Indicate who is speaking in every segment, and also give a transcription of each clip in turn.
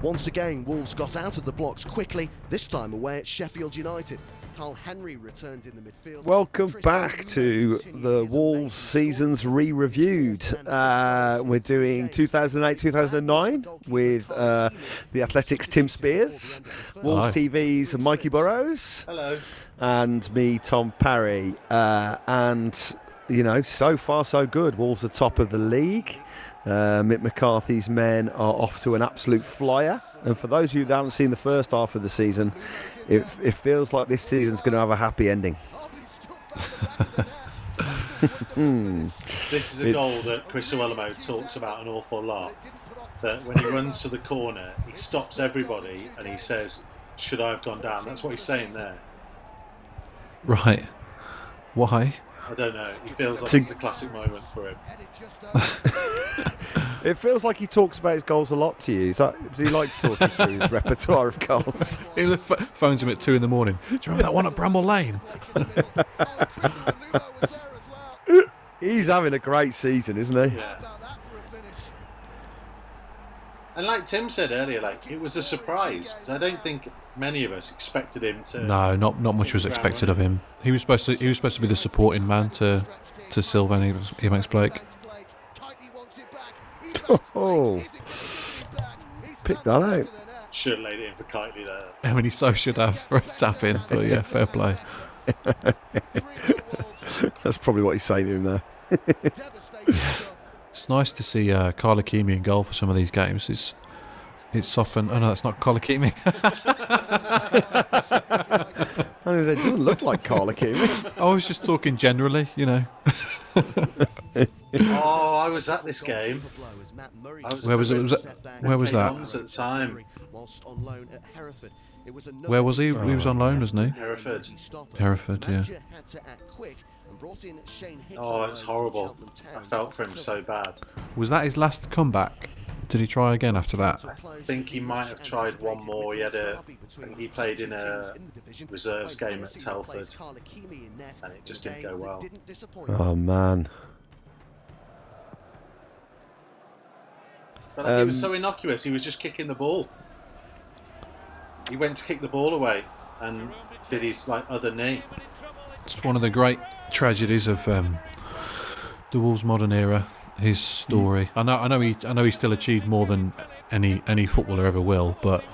Speaker 1: Once again, Wolves got out of the blocks quickly, this time away at Sheffield United. Carl Henry returned in the midfield.
Speaker 2: Welcome back to the Wolves seasons re-reviewed. We're doing 2008-2009 with the Athletics' Tim Spiers, Wolves TV's Mikey Burrows.
Speaker 3: Hello.
Speaker 2: And me, Tom Parry. And, you know, so far so good. Wolves are top of the league. Mick McCarthy's men are off to an absolute flyer. And for those of you that haven't seen the first half of the season, it feels like this season's going to have a happy ending.
Speaker 3: This is a goal that Chris Uelamo talks about an awful lot. That when he runs to the corner, he stops everybody and he says, "Should I have gone down?" That's what he's saying there.
Speaker 4: Right. Why?
Speaker 3: I don't know. He feels like it's a classic moment for him.
Speaker 2: It feels like he talks about his goals a lot to you. Does he like to talk you through his repertoire of goals?
Speaker 4: He phones him at 2 a.m. Do you remember that one at Bramall Lane?
Speaker 2: He's having a great season, isn't he?
Speaker 3: Yeah. And like Tim said earlier, like it was a surprise because I don't think many of us expected him to.
Speaker 4: No, not much was expected of him. He was supposed to be the supporting man to Sylvan Ebanks-Blake.
Speaker 2: Oh, pick that out.
Speaker 3: Should have laid it in for Kitely there.
Speaker 4: I mean, he so should have for a tap in, but yeah, fair play.
Speaker 2: That's probably what he's saying to him there.
Speaker 4: It's nice to see Carl Hakimi in goal for some of these games. It's softened. Oh no, that's not Carl Hakimi.
Speaker 2: It doesn't look like Carl Hakimi.
Speaker 4: I was just talking generally, you know.
Speaker 3: Oh, I was at this game.
Speaker 4: Where was it? Where was that?
Speaker 3: At the time.
Speaker 4: Where was he? He was on loan, wasn't he?
Speaker 3: Hereford.
Speaker 4: Hereford, yeah.
Speaker 3: Oh, it's horrible. I felt for him so bad.
Speaker 4: Was that his last comeback? Did he try again after that?
Speaker 3: I think he might have tried one more. He played in a reserves game at Telford, and it just didn't go well.
Speaker 2: Oh man!
Speaker 3: But like, he was so innocuous. He was just kicking the ball. He went to kick the ball away and did his other knee.
Speaker 4: It's one of the great tragedies of the Wolves modern era. His story. I know he still achieved more than any footballer ever will, but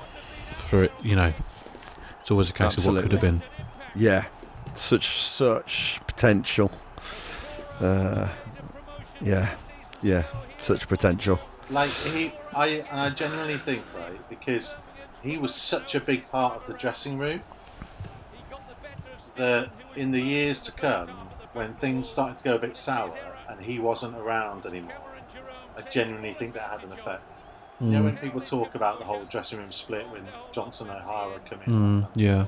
Speaker 4: for it, you know, it's always a case of what could have been.
Speaker 2: Yeah, such potential. Yeah, such potential.
Speaker 3: Like I genuinely think, right, because he was such a big part of the dressing room that in the years to come, when things started to go a bit sour and he wasn't around anymore, I genuinely think that had an effect. You know, when people talk about the whole dressing room split when Johnson and O'Hara come in.
Speaker 4: Yeah.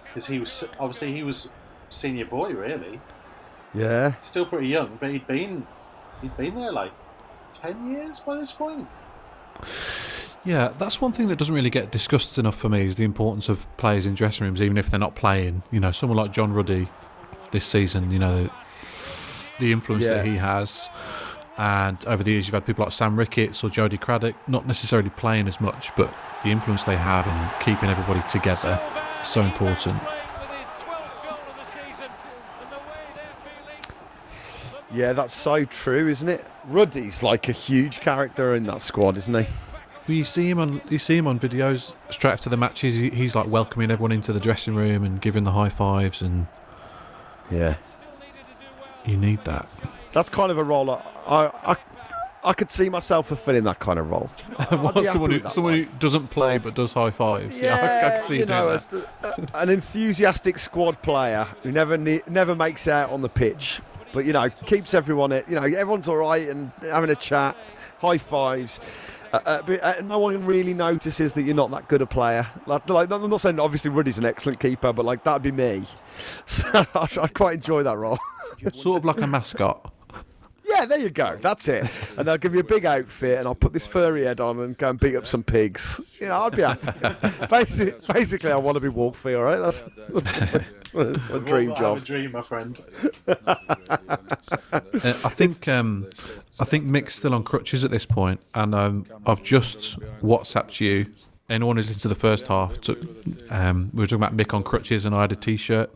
Speaker 3: Because he was senior boy, really.
Speaker 2: Yeah.
Speaker 3: Still pretty young, but he'd been there like 10 years by this point.
Speaker 4: Yeah, that's one thing that doesn't really get discussed enough for me is the importance of players in dressing rooms, even if they're not playing. You know, someone like John Ruddy this season, you know, the influence that he has. And over the years, you've had people like Sam Ricketts or Jody Craddock, not necessarily playing as much, but the influence they have in keeping everybody together is so important.
Speaker 2: Yeah, that's so true, isn't it? Ruddy's like a huge character in that squad, isn't he?
Speaker 4: Well, you see him on videos straight after the matches. He's like welcoming everyone into the dressing room and giving the high fives, and
Speaker 2: yeah,
Speaker 4: you need that.
Speaker 2: That's kind of a role I could see myself fulfilling that kind of role.
Speaker 4: Someone who doesn't play but does high fives. Yeah, I can see you doing that.
Speaker 2: An enthusiastic squad player who never makes out on the pitch, but you know keeps everyone. You know everyone's all right and having a chat, high fives. But no one really notices that you're not that good a player. Like, I'm not saying obviously Ruddy's an excellent keeper, but like that'd be me. So I quite enjoy that role.
Speaker 4: Sort of like a mascot.
Speaker 2: Yeah, there you go. That's it. And they'll give you a big outfit, and I'll put this furry head on and go and beat up some pigs. You know, I'd be happy. Basically, I want to be Wolfie. All right. my dream
Speaker 3: I
Speaker 2: job.
Speaker 3: have a dream, my friend.
Speaker 4: I think Mick's still on crutches at this point, and I've just WhatsApped you. Anyone who's into the first half, we were talking about Mick on crutches, and I had a T-shirt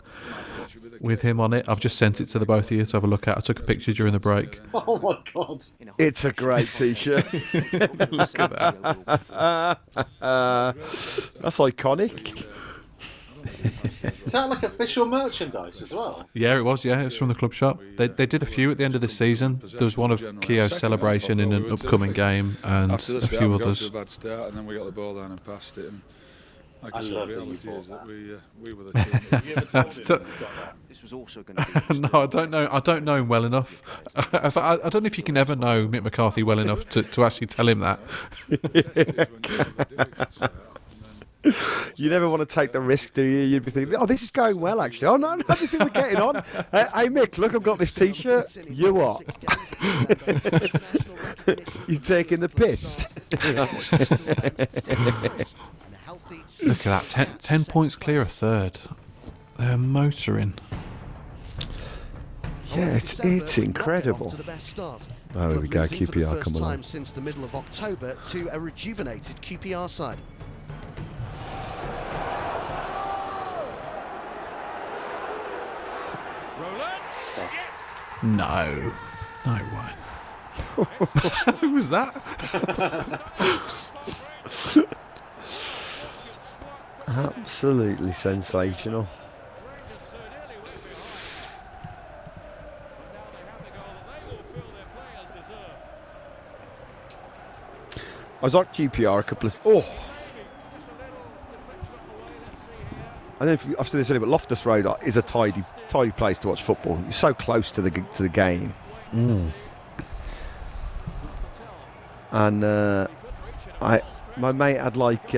Speaker 4: with him on it. I've just sent it to the both of you to have a look at. I took a picture during the break.
Speaker 3: Oh my God!
Speaker 2: It's a great T-shirt.
Speaker 4: Look at that.
Speaker 2: That's iconic.
Speaker 3: Is that like official merchandise as well?
Speaker 4: Yeah, it was. Yeah, it was from the club shop. They did a few at the end of the season. There was one of Keogh's celebration in an upcoming game, and a few others.
Speaker 5: A bad start, and then we got the ball down and passed it. And like I said, the reality is that we were the team.
Speaker 3: Have you ever told him that you've got that?
Speaker 6: This was also going to be
Speaker 4: No, I don't know. I don't know him well enough. I don't know if you can ever know Mick McCarthy well enough to actually tell him that.
Speaker 2: You never want to take the risk, do you? You'd be thinking, oh, this is going well, actually. Oh, no, this is we're getting on. Hey, Mick, look, I've got this T-shirt. You what? You're taking the piss.
Speaker 4: Look at that. 10 points clear of third. They're motoring.
Speaker 2: Yeah, it's incredible. Oh, here we go, QPR come along.
Speaker 1: Since the middle of October to a rejuvenated QPR side.
Speaker 4: No way. Who was that?
Speaker 2: Absolutely sensational. I was at QPR a couple of... I don't know if I've said this earlier, but Loftus Road is a tidy place to watch football. You're so close to the game. And my mate had like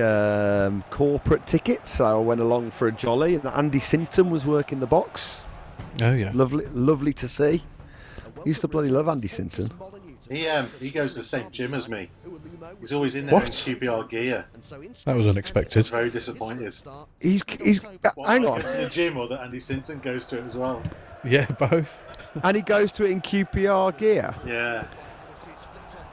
Speaker 2: corporate tickets, so I went along for a jolly. And Andy Sinton was working the box.
Speaker 4: Oh yeah,
Speaker 2: lovely to see. Used to bloody love Andy Sinton.
Speaker 3: He goes to the same gym as me. He's always in there in QPR gear.
Speaker 4: that was unexpected.
Speaker 3: Very disappointed.
Speaker 2: He's hang
Speaker 3: I
Speaker 2: on,
Speaker 3: go to the gym, or that Andy Sinton goes to it as well.
Speaker 4: Yeah, both.
Speaker 2: and he goes to it in QPR gear.
Speaker 3: Yeah.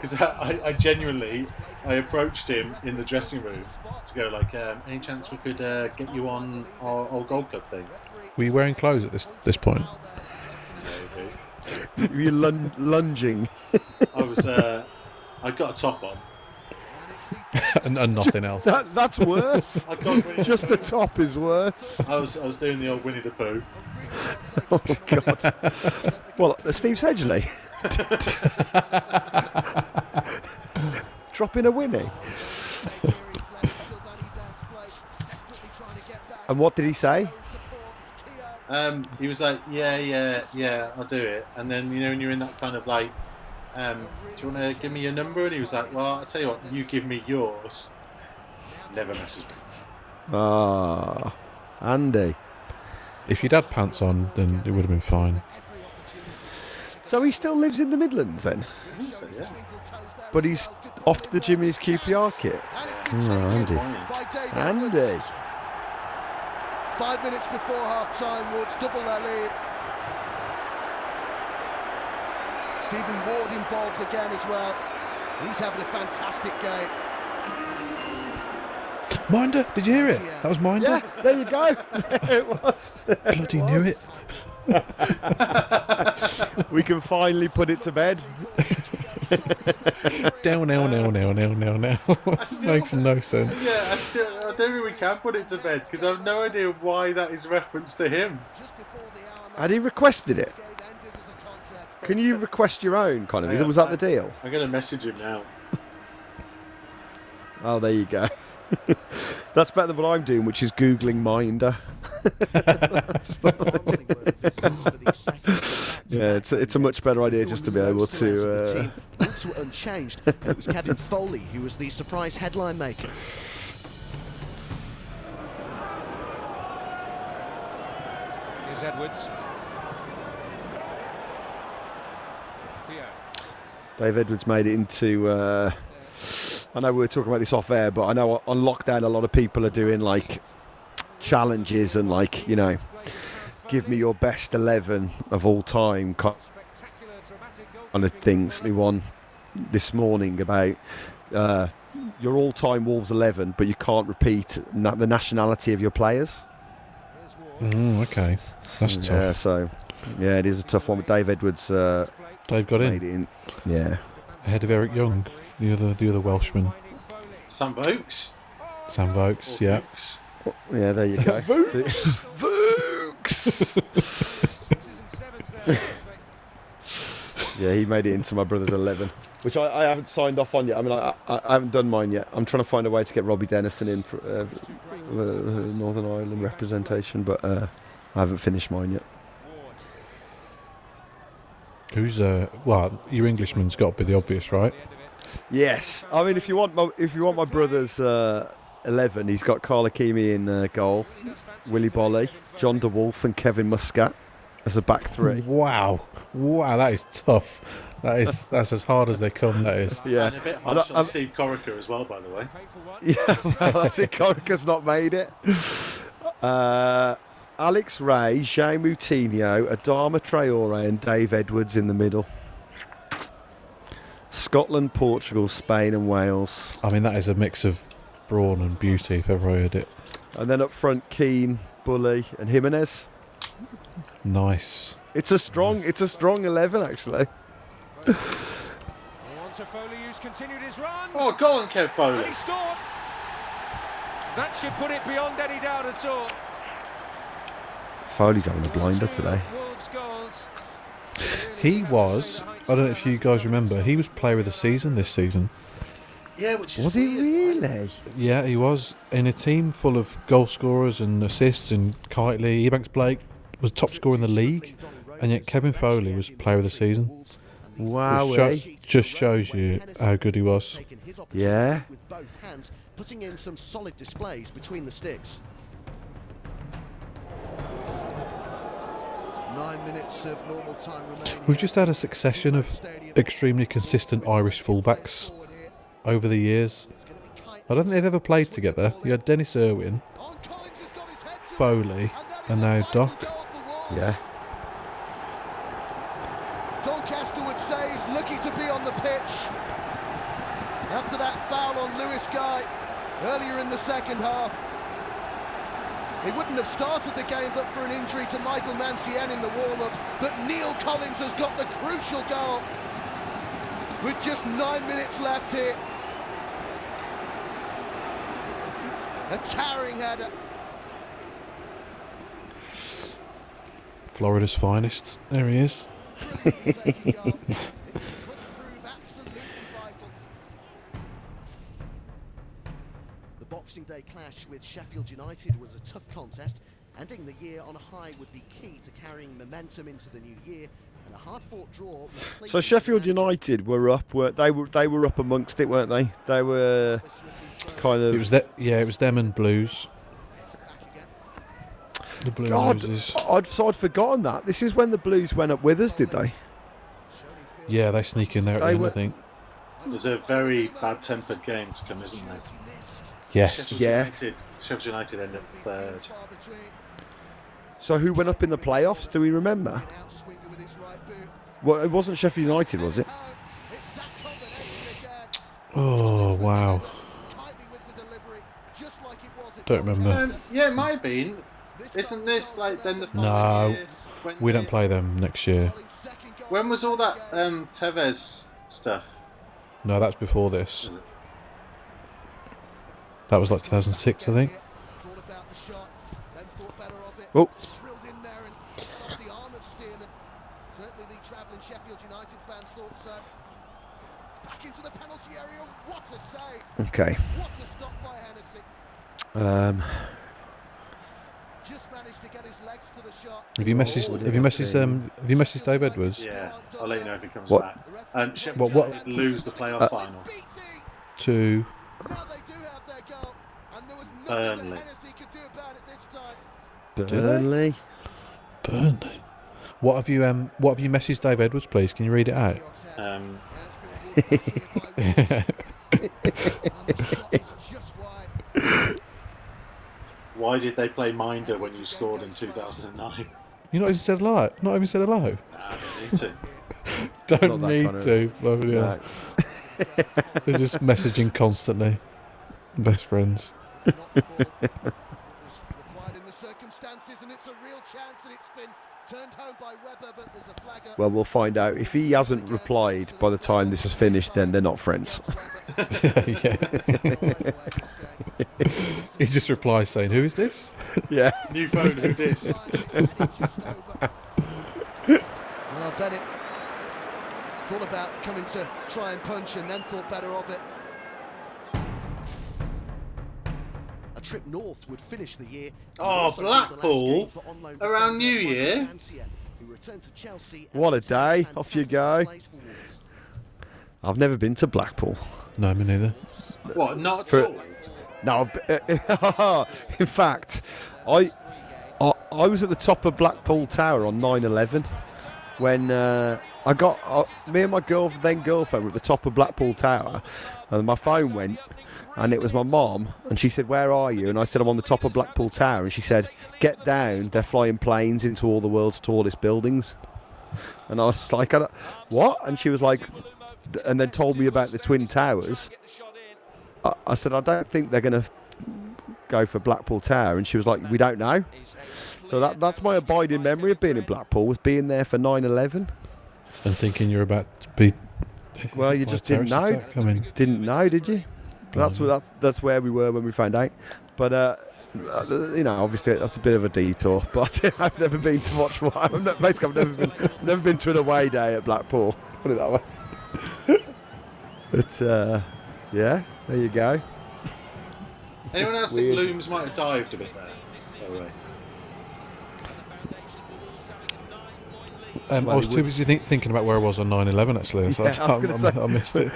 Speaker 3: Because I genuinely approached him in the dressing room to go like, any chance we could get you on our old Gold Club thing?
Speaker 4: Were you wearing clothes at this point?
Speaker 2: Were you lunging?
Speaker 3: I was. I got a top on.
Speaker 4: and nothing else.
Speaker 2: That's worse.
Speaker 3: I got Winnie
Speaker 2: Just
Speaker 3: the
Speaker 2: the top is worse.
Speaker 3: I was doing the old Winnie the Pooh.
Speaker 2: Oh God. Well, Steve Sedgley dropping a Winnie. And what did he say?
Speaker 3: He was like, yeah, I'll do it. And then, you know, when you're in that kind of like, do you want to give me your number? And he was like, well, I'll tell you what, you give me yours. Never messes with me.
Speaker 2: Ah, Andy.
Speaker 4: If you'd had pants on, then it would have been fine.
Speaker 2: So he still lives in the Midlands then?
Speaker 3: I think so, yeah.
Speaker 2: But he's off to the gym in his QPR kit. Andy.
Speaker 1: 5 minutes before half-time, Woods double their lead. Stephen Ward involved again as well. He's having a fantastic game.
Speaker 4: Minder, did you hear it? That was Minder.
Speaker 2: Yeah, there you go. There it was.
Speaker 4: Bloody knew it.
Speaker 2: We can finally put it to bed.
Speaker 4: Now. Makes no sense.
Speaker 3: Yeah, I don't think we can put it to bed because I have no idea why that is reference to him.
Speaker 2: Had he requested it? Can you request your own, kind of? Was that the deal?
Speaker 3: I'm going to message him now.
Speaker 2: Oh, there you go. That's better than what I'm doing, which is Googling Minder. Yeah, it's a much better idea just to be able to...
Speaker 1: Woods were unchanged. It was Kevin Foley who was the surprise headline maker.
Speaker 7: Here's Edwards.
Speaker 2: Dave Edwards made it into... I know we were talking about this off air, but I know on lockdown a lot of people are doing like challenges and like, you know, give me your best 11 of all time kind of things. We won this morning about your all-time Wolves 11, but you can't repeat the nationality of your players.
Speaker 4: Okay, that's tough.
Speaker 2: Yeah, so it is a tough one. But Dave Edwards,
Speaker 4: Dave got in.
Speaker 2: Yeah,
Speaker 4: Ahead of Eric Young, the other Welshman.
Speaker 3: Sam Vokes.
Speaker 4: Yeah.
Speaker 3: Vokes.
Speaker 2: yeah. There you go. Vokes. Yeah, he made it into my brother's 11, which I haven't signed off on yet. I mean, I haven't done mine yet. I'm trying to find a way to get Robbie Dennison in for Northern Ireland representation, but I haven't finished mine yet.
Speaker 4: Who's your Englishman's got to be the obvious, right?
Speaker 2: Yes, I mean if you want my brother's 11, he's got Carl Hakimi in goal, Willy Bolly, John DeWolf, and Kevin Muscat as a back three.
Speaker 4: Wow, that is tough. That's as hard as they come. That is.
Speaker 2: Yeah,
Speaker 3: And a bit harsh on Steve Corica as well, by the way.
Speaker 2: Yeah, well, that's it. Corica's not made it. Alex Ray, Jay Moutinho, Adama Traore, and Dave Edwards in the middle. Scotland, Portugal, Spain, and Wales.
Speaker 4: I mean, that is a mix of brawn and beauty, if ever I heard it.
Speaker 2: And then up front, Keane, Bully, and Jimenez.
Speaker 4: Nice.
Speaker 2: It's a strong 11 actually.
Speaker 7: Continued his run.
Speaker 3: Oh, go on, Kev Foley.
Speaker 7: And he scored. That should put it beyond any doubt at all.
Speaker 2: Foley's having a blinder today.
Speaker 4: He was, I don't know if you guys remember, he was player of the season this season.
Speaker 3: Yeah, which is
Speaker 2: Was he
Speaker 3: weird.
Speaker 2: really?
Speaker 4: Yeah, he was. In a team full of goal scorers and assists, and Kitely, Ebanks-Blake was top scorer in the league, and yet Kevin Foley was player of the season.
Speaker 2: Wow.
Speaker 4: Which just shows you how good he was.
Speaker 2: Yeah.
Speaker 1: With both hands, putting in some solid displays between the sticks. 9 minutes of normal time remaining.
Speaker 4: We've just had a succession of extremely consistent Irish fullbacks over the years. I don't think they've ever played together. You had Dennis Irwin, Foley, and now Doc.
Speaker 2: Yeah.
Speaker 1: Doncaster would say he's lucky to be on the pitch. After that foul on Lewis Guy earlier in the second half. He wouldn't have started the game but for an injury to Michael Mancienne in the warm-up. But Neil Collins has got the crucial goal with just 9 minutes left here. A towering header.
Speaker 4: Florida's finest. There he is.
Speaker 1: The Boxing Day clash with Sheffield United was a tough contest. Ending the year on a high would be key to carrying momentum into the new year. And a hard-fought draw.
Speaker 2: So Sheffield United were up. They were up amongst it, weren't they? They were kind of.
Speaker 4: It was it was them and Blues. The Blues.
Speaker 2: God, I'd forgotten that. This is when the Blues went up with us, did they?
Speaker 4: Yeah, they sneak in there at the end, I think.
Speaker 3: There's a very bad-tempered game to come, isn't there?
Speaker 4: Yes.
Speaker 3: Sheffield United end up third.
Speaker 2: So who went up in the playoffs? Do we remember? Well, it wasn't Sheffield United, was it?
Speaker 4: Oh, wow. Don't remember.
Speaker 3: Yeah, it might have been. Isn't this like then the following
Speaker 4: No,
Speaker 3: year when
Speaker 4: we don't play them next year.
Speaker 3: When was all that Tevez stuff?
Speaker 4: No, that's before this. That was like 2006, I think.
Speaker 2: Oh. Okay.
Speaker 4: Have you messaged Dave Edwards?
Speaker 3: Yeah, I'll let you know if he comes
Speaker 2: What?
Speaker 3: back. Sheffield United lose the playoff final.
Speaker 4: To
Speaker 3: Burnley.
Speaker 2: Burnley.
Speaker 4: Burnley. What have you messaged Dave Edwards, please? Can you read it out?
Speaker 3: Why did they play Minder when you scored in 2009?
Speaker 4: You not even said hello? Not even said hello?
Speaker 3: Nah, I don't need to.
Speaker 4: Don't
Speaker 2: Not that
Speaker 4: need
Speaker 2: kind of-
Speaker 4: to. Bloody hell.
Speaker 2: No.
Speaker 4: They're just messaging constantly. Best friends.
Speaker 1: Not the ball. It was required in the circumstances, and it's a real chance, and it's been turned home by Webber, but there's a flag up.
Speaker 2: Well, we'll find out. If he hasn't replied by the time this is finished, then they're not friends.
Speaker 4: Yeah. He just replies saying, "Who is this?"
Speaker 2: Yeah.
Speaker 3: New phone, who dis?
Speaker 1: Well, Bennett thought about coming to try and punch and then thought better of it. A trip north would finish the year.
Speaker 3: Oh, Blackpool around New Year.
Speaker 2: What a day. Off you go. I've never been to Blackpool.
Speaker 4: No, me neither.
Speaker 3: What? Not at
Speaker 2: For-
Speaker 3: all.
Speaker 2: No, in fact, I was at the top of Blackpool Tower on 9/11 when me and my then girlfriend were at the top of Blackpool Tower, and my phone went, and it was my mom, and she said, "Where are you?" And I said, "I'm on the top of Blackpool Tower," and she said, "Get down, they're flying planes into all the world's tallest buildings." And I was like, "What?" And she was like, and then told me about the Twin Towers. I said, "I don't think they're going to go for Blackpool Tower," and she was like, "We don't know." So that's my abiding memory of being in Blackpool, was being there for 9/11.
Speaker 4: And thinking you're about to be.
Speaker 2: Well, you
Speaker 4: by
Speaker 2: just
Speaker 4: a
Speaker 2: didn't
Speaker 4: terrorist
Speaker 2: know.
Speaker 4: attack. I mean,
Speaker 2: Didn't know, did you? That's where we were when we found out. But obviously that's a bit of a detour. But I've never been to watch. Basically, I've never been to an away day at Blackpool. Put it that way. But yeah, there you go.
Speaker 3: Anyone else think Looms might have dived a bit there? By the way.
Speaker 4: I was too busy thinking about where I was on 9/11 actually, so
Speaker 2: Yeah, I was gonna say.
Speaker 4: I missed it.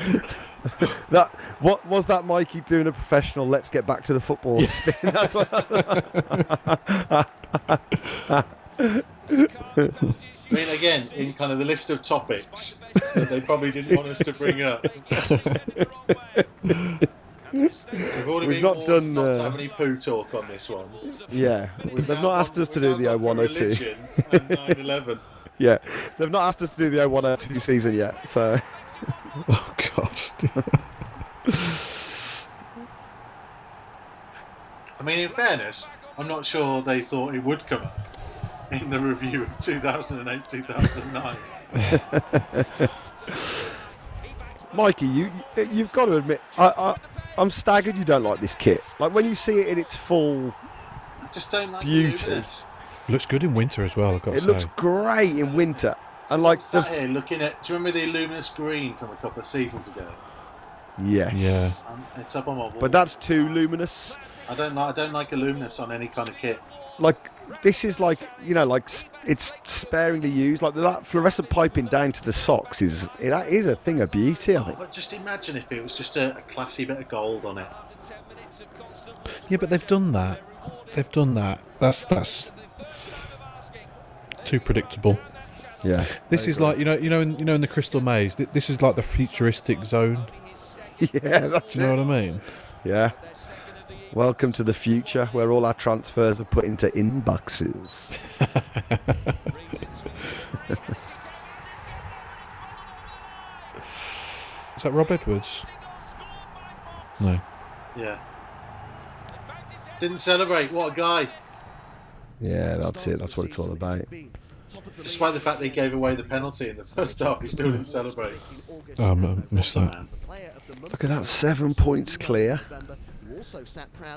Speaker 2: What was that, Mikey doing a professional? Let's get back to the football spin. That's what.
Speaker 3: I mean, again, in kind of the list of topics that they probably didn't want us to bring up. We've
Speaker 2: not done,
Speaker 3: not to have any poo talk on this one.
Speaker 2: Yeah, they've not asked us to do the 0102.
Speaker 3: Religion and 9/11.
Speaker 2: Yeah, they've not asked us to do the 0102 season yet. So.
Speaker 4: Oh God.
Speaker 3: I mean, in fairness, I'm not sure they thought it would come up in the review of 2008-2009.
Speaker 2: Mikey, you've got to admit, I'm staggered you don't like this kit. Like when you see it in its full
Speaker 3: I just don't like
Speaker 2: beauty.
Speaker 3: the luminous.
Speaker 4: Looks good in winter as well, I've got to
Speaker 2: It
Speaker 4: say.
Speaker 2: looks great in winter. And like
Speaker 3: I'm sat here looking at. Do you remember the luminous green from a couple of seasons ago?
Speaker 2: yes,
Speaker 4: Yeah.
Speaker 3: It's up on my wall.
Speaker 2: but that's too luminous.
Speaker 3: I don't like a luminous on any kind of kit.
Speaker 2: Like this is like it's sparingly used. Like that fluorescent piping down to the socks is a thing of beauty. I think.
Speaker 3: But just imagine if it was just a classy bit of gold on it.
Speaker 4: Yeah, but they've done that. That's too predictable.
Speaker 2: Yeah,
Speaker 4: This is like in the Crystal Maze. This is like the futuristic zone.
Speaker 2: yeah, that's
Speaker 4: Do you know
Speaker 2: it.
Speaker 4: what I mean?
Speaker 2: Yeah. Welcome to the future, where all our transfers are put into inboxes.
Speaker 4: Is that Rob Edwards? No.
Speaker 3: Yeah. Didn't celebrate. What a guy.
Speaker 2: Yeah, that's it. That's what it's all about.
Speaker 3: Despite the fact they gave away the penalty in the first half, he still didn't celebrate.
Speaker 4: Oh, I missed that.
Speaker 3: Man.
Speaker 2: Look at that, 7 points clear.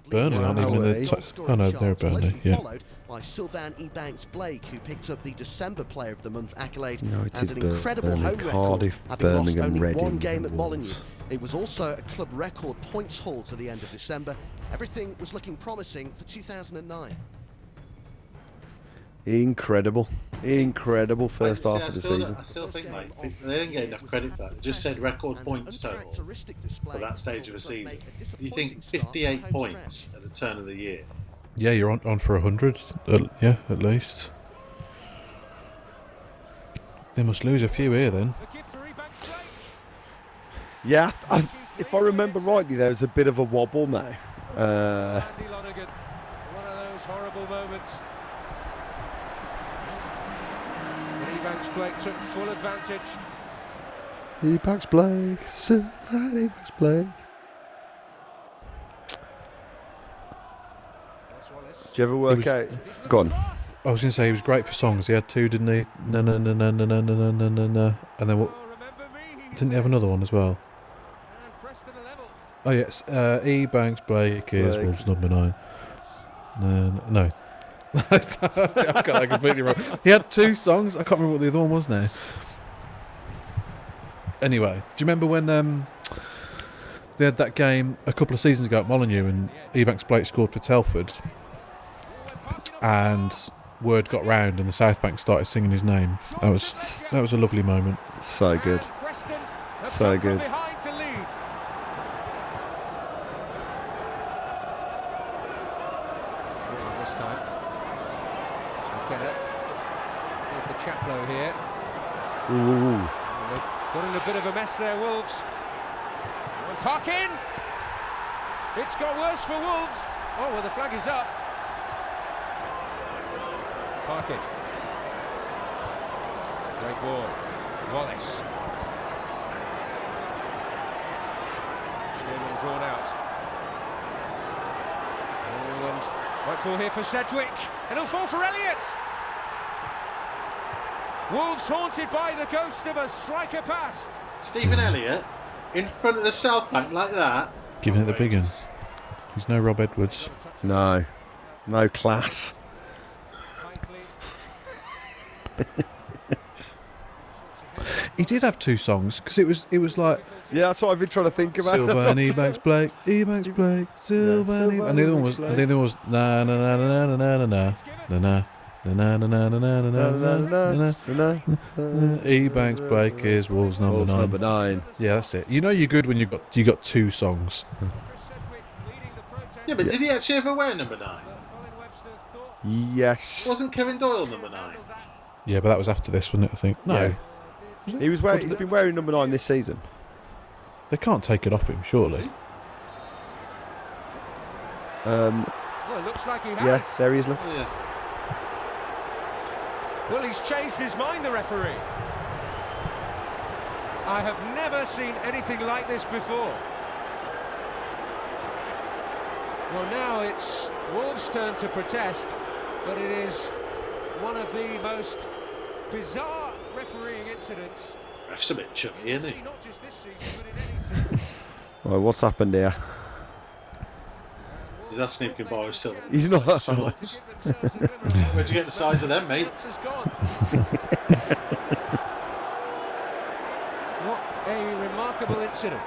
Speaker 4: Burnley aren't even in the top. Oh no, they're Burnley. Yeah.
Speaker 1: Followed by Sylvan Ebanks-Blake, who picked up the December Player of the Month accolade
Speaker 2: United,
Speaker 1: and an incredible
Speaker 2: Burnley,
Speaker 1: home
Speaker 2: Cardiff,
Speaker 1: record, having lost
Speaker 2: Birmingham,
Speaker 1: only
Speaker 2: Reading
Speaker 1: one game
Speaker 2: and
Speaker 1: at Molineux.
Speaker 2: Wolves.
Speaker 1: It was also a club record points haul to the end of December. Everything was looking promising for 2009.
Speaker 2: Incredible first half of the season.
Speaker 3: I still think, mate, they didn't get enough credit for that. They just said record points total for that stage of a season. You think 58 points at the turn of the year?
Speaker 4: Yeah, you're on for 100. Yeah, at least. They must lose a few here then.
Speaker 2: Yeah, if I remember rightly, there was a bit of a wobble now.
Speaker 7: Andy Lonergan, one of those horrible moments. Ebanks-Blake took full advantage.
Speaker 2: Ebanks-Blake, Sylvan Ebanks-Blake. Do you ever work out? Go on.
Speaker 4: I was going to say he was great for songs. He had two, didn't he? No, no, no, no, no, no, no, no, no, no. And then what? Didn't he have another one as well? Oh yes, Ebanks-Blake is Wolves number 9. No. I got that completely wrong. He had 2 songs. I can't remember what the other one was now. Anyway, do you remember when they had that game a couple of seasons ago at Molineux and Ebanks-Blake scored for Telford and word got round and the South Bank started singing his name? That was a lovely moment.
Speaker 2: So good. So good.
Speaker 7: This time. Get it. For Chaplow here.
Speaker 2: Ooh.
Speaker 7: They've got in a bit of a mess there, Wolves. And Parkin! It's got worse for Wolves. Oh, well, the flag is up. Parkin. Great ball. Wallace. Still drawn out. Oh, and white ball here for Sedgwick. And it'll fall for Elliott. Wolves haunted by the ghost of a striker past.
Speaker 3: Stephen Elliott in front of the South Bank like that.
Speaker 4: Giving it the big one. He's no Rob Edwards.
Speaker 2: No class.
Speaker 4: He did have 2 songs because it was like
Speaker 2: Yeah, that's what I've been trying to think about.
Speaker 4: Sylvan Ebanks-Blake, Ebanks-Blake, Sylvan Ebanks, and the other one was na na na na na na na na na. Ebanks-Blake is Wolves number 9. Yeah, that's it. You know you're good when you got 2 songs.
Speaker 3: Yeah, but did he actually ever wear number 9?
Speaker 2: Yes.
Speaker 3: Wasn't Kevin Doyle number 9?
Speaker 4: Yeah, but that was after this, wasn't it? I think. No,
Speaker 2: Yeah. He's been wearing number 9 this season.
Speaker 4: they can't take it off him, surely.
Speaker 7: Well, it looks like he has.
Speaker 2: Yes, there he is. Look.
Speaker 3: Oh, yeah.
Speaker 7: Well, he's changed his mind, the referee. I have never seen anything like this before. Well, now it's Wolves' turn to protest, but it is one of the most bizarre refereeing incidents.
Speaker 3: Ref's a bit chummy, isn't he?
Speaker 7: Not just this season, but in any season.
Speaker 2: Well, what's happened here?
Speaker 3: He's asking if he can borrow Sylvan.
Speaker 2: He's not.
Speaker 3: Shorts. Where'd you get the size of them, mate?
Speaker 7: Has gone. What a remarkable incident.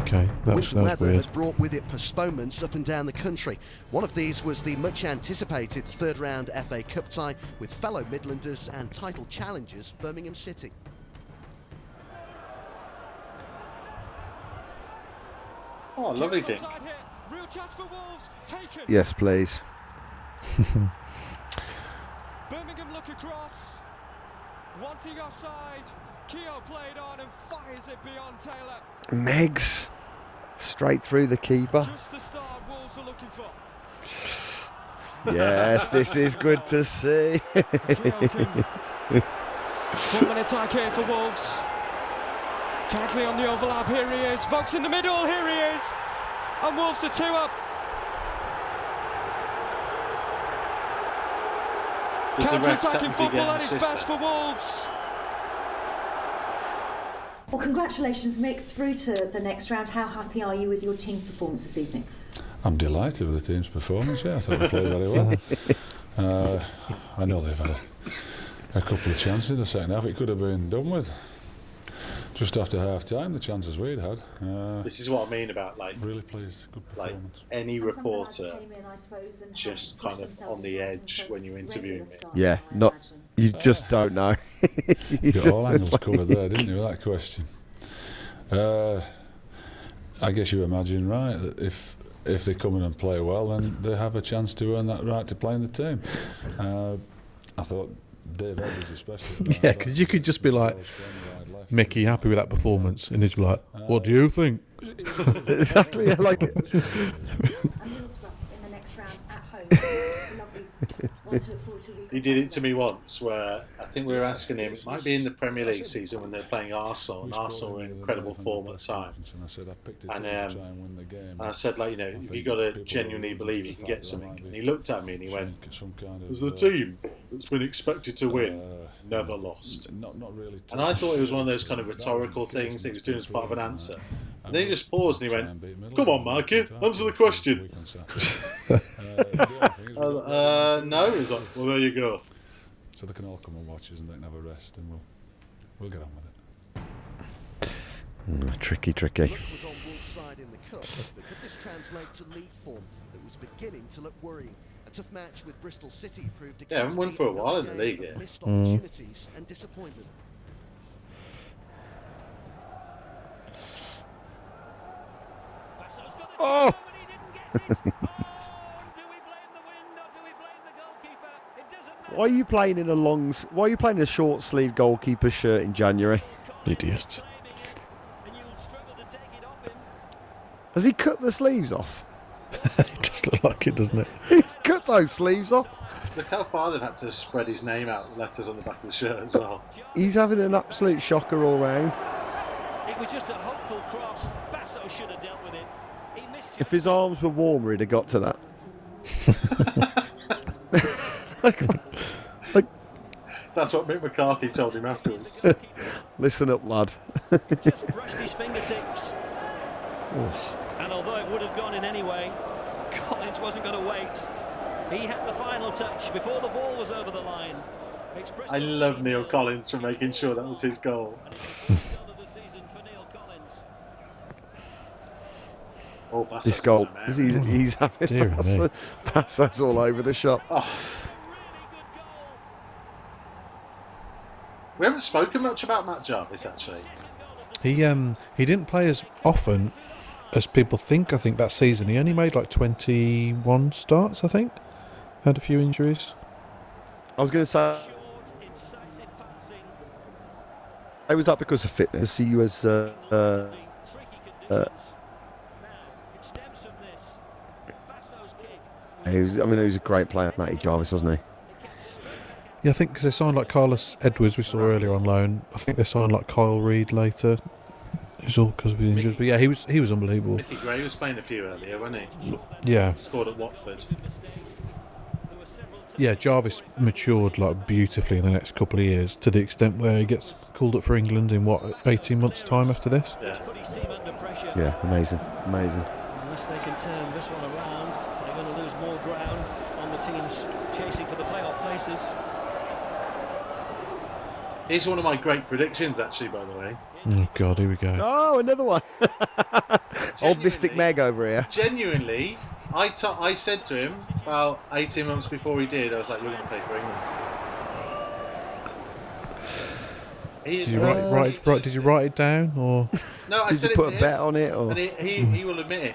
Speaker 4: Okay, that was
Speaker 1: Winter weather
Speaker 4: weird.
Speaker 1: had brought with it postponements up and down the country. One of these was the much anticipated third round FA Cup tie with fellow Midlanders and title challengers Birmingham City.
Speaker 3: Oh, lovely dink.
Speaker 7: Real chance for Wolves. Taken.
Speaker 2: Yes, please.
Speaker 7: Birmingham look across. Wanting offside. Keogh played on and fires it beyond Taylor.
Speaker 2: Meggs. Straight through the keeper.
Speaker 7: Just the start Wolves are looking for.
Speaker 2: Yes, this is good to see.
Speaker 7: Keogh can form an attack here for Wolves. Cadley on the overlap, here he is. Vox in the middle, here he is. And Wolves are 2 up.
Speaker 3: Does the ref
Speaker 7: Counter-attacking
Speaker 3: technically
Speaker 7: football
Speaker 3: get an
Speaker 7: at its
Speaker 3: assist
Speaker 7: best
Speaker 3: then?
Speaker 7: for Wolves.
Speaker 6: Well, congratulations, Mick, through to the next round. How happy are you with your team's performance this evening?
Speaker 5: I'm delighted with the team's performance. Yeah, I thought they played very well. I know they've had a couple of chances in the second half. It could have been done with just after half time. The chances we'd had.
Speaker 3: This is what I mean about
Speaker 5: Really pleased. Good
Speaker 3: like
Speaker 5: performance.
Speaker 3: any
Speaker 6: And some of the lads
Speaker 3: reporter
Speaker 6: came in, I suppose, and
Speaker 3: just
Speaker 6: had
Speaker 3: kind
Speaker 6: pushed
Speaker 3: of
Speaker 6: themselves
Speaker 3: on the
Speaker 6: to
Speaker 3: edge
Speaker 6: something
Speaker 3: when you're
Speaker 6: so
Speaker 3: interviewing
Speaker 6: regular
Speaker 3: me.
Speaker 6: start,
Speaker 2: Yeah,
Speaker 6: I
Speaker 2: not.
Speaker 6: imagine.
Speaker 2: You just don't know.
Speaker 5: You got all angles covered there, didn't you, with that question? I guess you imagine, right, that if they come in and play well, then they have a chance to earn that right to play in the team. I thought Dave Edwards especially.
Speaker 4: Yeah, because you could just be like, Mickey, happy with that performance? And he'd be like, what do you think?
Speaker 2: Exactly. I like it.
Speaker 6: And Middlesbrough Lovely. One to look forward to.
Speaker 3: He did it to me once where I think we were asking him, it might be in the Premier League season when they're playing Arsenal, and Arsenal were in incredible form at the time. And I said, like, you know, have you got to genuinely believe you can get something? And he looked at me and he went, "As the team that's been expected to win, never lost." And I thought it was one of those kind of rhetorical things that he was doing as part of an answer. And then he just paused and he went, "Come on, Mikey, answer the question." No, he's like, "Well, there you go."
Speaker 5: So they can all come and watch us and they can have a rest, and we'll get on with it.
Speaker 2: Tricky.
Speaker 1: Was on Wolves' side in the cup, but could this translate to league form that was beginning to look worrying? A tough match with Bristol City proved a
Speaker 3: haven't won for a while in the league, yeah.
Speaker 1: Missed opportunities and disappointment.
Speaker 2: Oh! Why are you playing in a short sleeve goalkeeper shirt in January?
Speaker 4: Idiot.
Speaker 2: Has he cut the sleeves off?
Speaker 4: It does look like it, doesn't it?
Speaker 2: He's cut those sleeves off.
Speaker 3: Look how far they've had to spread his name out with letters on the back of the shirt as well.
Speaker 2: He's having an absolute shocker all round.
Speaker 8: It was just a hopeful cross. Basso should have dealt with it. He missed.
Speaker 2: If his arms were warmer, he'd have got to that. like,
Speaker 3: That's what Mick McCarthy told him afterwards.
Speaker 2: listen up, lad.
Speaker 8: Just brushed his fingertips. And although it would have gone in anyway, Collins wasn't going to wait. He had the final touch before the ball was over the line.
Speaker 3: I love Neil Collins for making sure that was his goal. Oh, Basso's
Speaker 2: This goal,
Speaker 3: gone, man.
Speaker 2: he's having
Speaker 4: Dear
Speaker 2: passes all over the shop.
Speaker 3: Oh. We haven't spoken much about Matt Jarvis, actually.
Speaker 4: He didn't play as often as people think. I think that season he only made like 21 starts. I think had a few injuries.
Speaker 2: I was going to say, was that because of fitness? He was. He was a great player, Matty Jarvis, wasn't he?
Speaker 4: Yeah, I think because they signed like Carlos Edwards, we saw earlier on loan. I think they signed like Kyle Reid later. It's all because of his injuries, but yeah, he was unbelievable.
Speaker 3: Mickey Gray was playing a few earlier, wasn't he?
Speaker 4: Yeah,
Speaker 3: Scored at Watford.
Speaker 4: yeah. Jarvis matured like beautifully in the next couple of years to the extent where he gets called up for England in 18 months' time after this.
Speaker 3: Yeah.
Speaker 2: Yeah, amazing.
Speaker 8: Unless they can turn this one around, they're going to lose more ground on the teams chasing for the playoff places.
Speaker 3: Here's one of my great predictions, actually, by the way.
Speaker 4: Oh God, here we go.
Speaker 2: Oh, another one. Old Mystic Meg over here.
Speaker 3: Genuinely, I said to him about 18 months before he did, I was like, "You're going to play for England."
Speaker 4: Did you write it down or?
Speaker 3: No, I
Speaker 2: Did
Speaker 3: said
Speaker 2: you
Speaker 3: it
Speaker 2: put
Speaker 3: to
Speaker 2: a bet
Speaker 3: him,
Speaker 2: on it? Or?
Speaker 3: and he will admit it.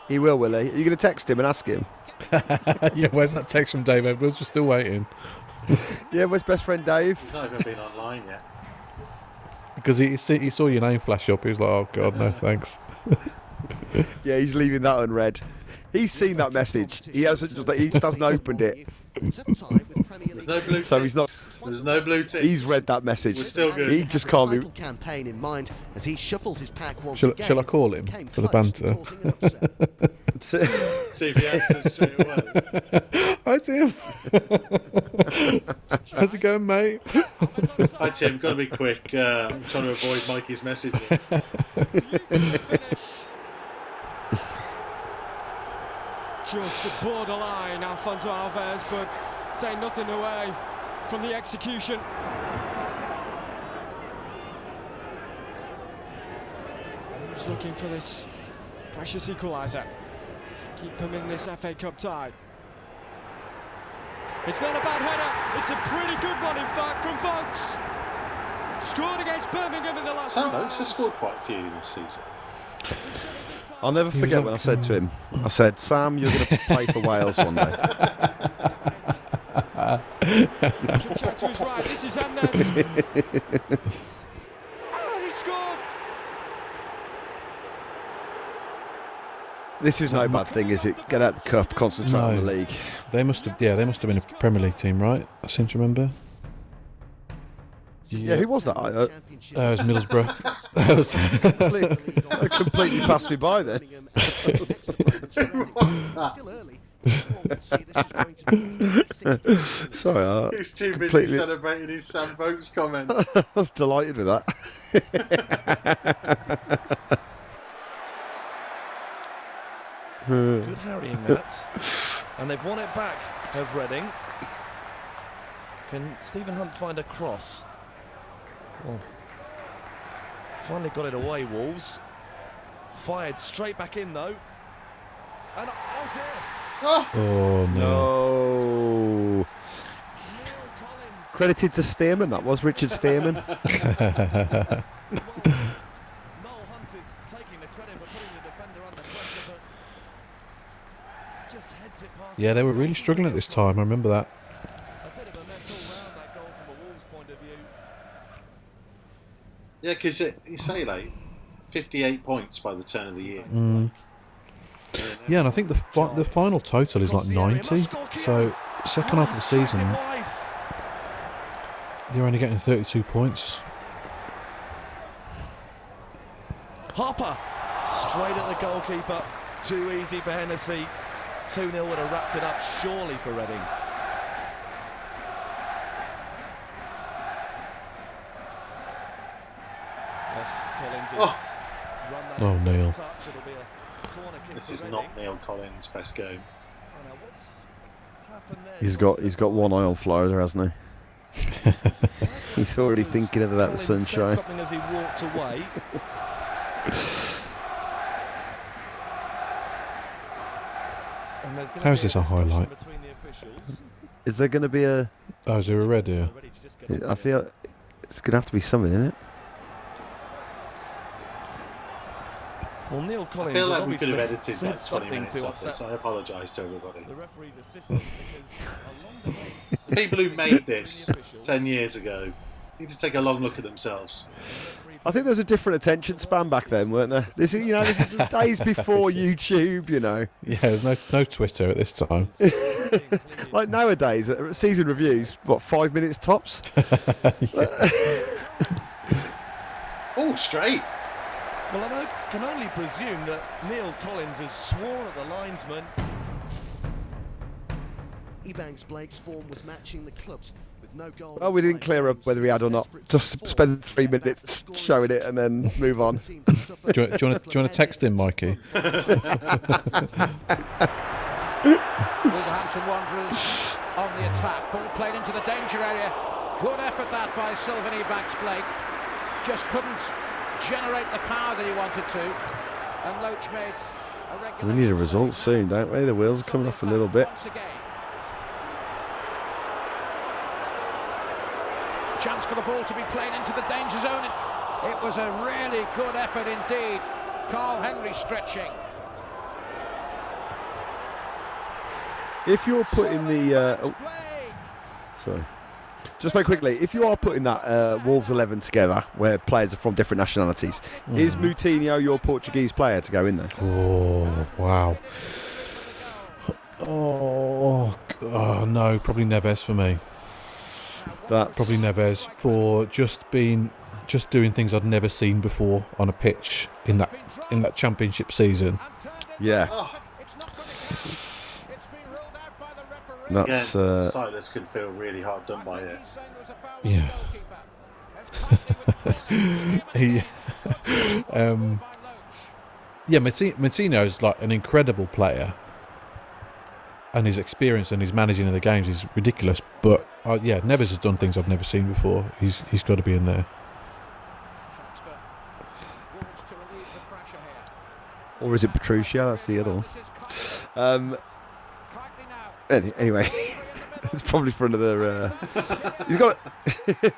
Speaker 2: He will he? Are you going to text him and ask him?
Speaker 4: Yeah, where's that text from Dave Edwards? We're still waiting.
Speaker 2: Yeah, where's best friend Dave?
Speaker 3: He's not even been online yet.
Speaker 4: Because he saw your name flash up. He was like, "Oh God, no, thanks."
Speaker 2: Yeah, he's leaving that unread. He's seen that message. He just hasn't opened it.
Speaker 3: There's no blue.
Speaker 2: So he's not.
Speaker 3: There's no blue tick.
Speaker 2: He's read that message.
Speaker 3: We're still good.
Speaker 2: He just can't be.
Speaker 1: Campaign in mind as he shuffled his pack once
Speaker 4: Shall I call him for the banter?
Speaker 3: See if he answers straight away.
Speaker 4: Hi Tim. How's it going, mate?
Speaker 3: Hi Tim, got to be quick. I'm trying to avoid Mikey's messaging.
Speaker 7: Just the borderline, Alfonso Alves, but take nothing away from the execution. Who's looking for this precious equaliser? Keep them in this FA Cup tie. It's not a bad header, it's a pretty good one in fact from Vokes. Scored against Birmingham in the last
Speaker 3: Sam
Speaker 7: round.
Speaker 3: Vokes has scored quite a few this season.
Speaker 2: I'll never forget when I said to him, I said, "Sam, you're going to play for Wales one day."
Speaker 7: Check to his right, this is Annes. Oh, he scored!
Speaker 2: This is no bad thing, is it? Get out the cup, concentrate on the league.
Speaker 4: They must have been a Premier League team, right? I seem to remember.
Speaker 2: Yeah, who was that?
Speaker 4: It was Middlesbrough. That was
Speaker 2: completely passed me by then.
Speaker 3: Who was that?
Speaker 2: Sorry,
Speaker 3: He was too busy celebrating his Sam Vokes comment.
Speaker 2: I was delighted with that.
Speaker 7: Good harrying that. And they've won it back of Reading. Can Stephen Hunt find a cross? Well, finally got it away, Wolves. Fired straight back in though. And oh dear!
Speaker 4: Oh
Speaker 2: no. Credited to Stearman, that was Richard Stearman.
Speaker 7: Noel Hunt is taking the credit for putting the defender under pressure, but just heads it past.
Speaker 4: Yeah, they were really struggling at this time. I remember that.
Speaker 7: A bit of a mess all round that goal from a Wolves point of view.
Speaker 3: Yeah, because you say like 58 points by the turn of the year.
Speaker 4: Yeah, and I think the final total is like 90. So second half of the season, they're only getting 32 points.
Speaker 7: Harper, straight at the goalkeeper. Too easy for Hennessy. 2-0 would have wrapped it up surely for Reading.
Speaker 4: Oh, Neil.
Speaker 3: This is not Neil Collins' best game.
Speaker 2: He's got one eye on Florida, hasn't he? He's already thinking about the sunshine.
Speaker 7: Something as he walked away.
Speaker 4: How is this a highlight?
Speaker 2: Is there going to be a...
Speaker 4: Oh, is there a red here?
Speaker 2: I feel it's going to have to be something, isn't it?
Speaker 7: Well, Neil
Speaker 3: I
Speaker 7: Collins
Speaker 3: feel like we could have edited
Speaker 7: said
Speaker 3: like 20 minutes
Speaker 7: something
Speaker 3: off
Speaker 7: to
Speaker 3: this. I apologise to everybody.
Speaker 7: the referee's assistant because along the way,
Speaker 3: The people who made this 10 years ago need to take a long look at themselves.
Speaker 2: I think there was a different attention span back then, weren't there? This is the days before YouTube,
Speaker 4: Yeah, there's no Twitter at this time.
Speaker 2: Like nowadays, season reviews, 5 minutes tops?
Speaker 3: Oh, straight.
Speaker 7: well, I can only presume that Neil Collins has sworn at the linesman.
Speaker 1: Ebanks-Blake's form was matching the club's with no goal.
Speaker 2: Well, we didn't clear up whether he had or not. Just spend 3 minutes showing it and then move on.
Speaker 4: Do you want to text him, Mikey?
Speaker 9: Wolverhampton Wanderers on the attack. Ball played into the danger area. Good effort that by Sylvan Ebanks-Blake. Just couldn't generate the power that he wanted to. And Loach made a regular...
Speaker 2: We need a result soon, don't we? The wheels are coming off a little bit.
Speaker 9: Chance for the ball to be played into the danger zone. It was a really good effort indeed. Carl Henry stretching.
Speaker 2: If you're putting the... sorry. Just very quickly, if you are putting that Wolves 11 together, where players are from different nationalities, is Moutinho your Portuguese player to go in there?
Speaker 4: Oh, wow. Oh, no, probably Neves for me.
Speaker 2: That's
Speaker 4: Probably Neves for just doing things I'd never seen before on a pitch in that championship season.
Speaker 2: Yeah. That's
Speaker 3: Again, Silas could feel really hard done by it.
Speaker 4: Yeah. Moutinho is like an incredible player, and his experience and his managing of the games is ridiculous. But Neves has done things I've never seen before. He's got to be in there.
Speaker 2: Or is it Petruccio? That's the other one. Anyway, it's probably for another. He's got.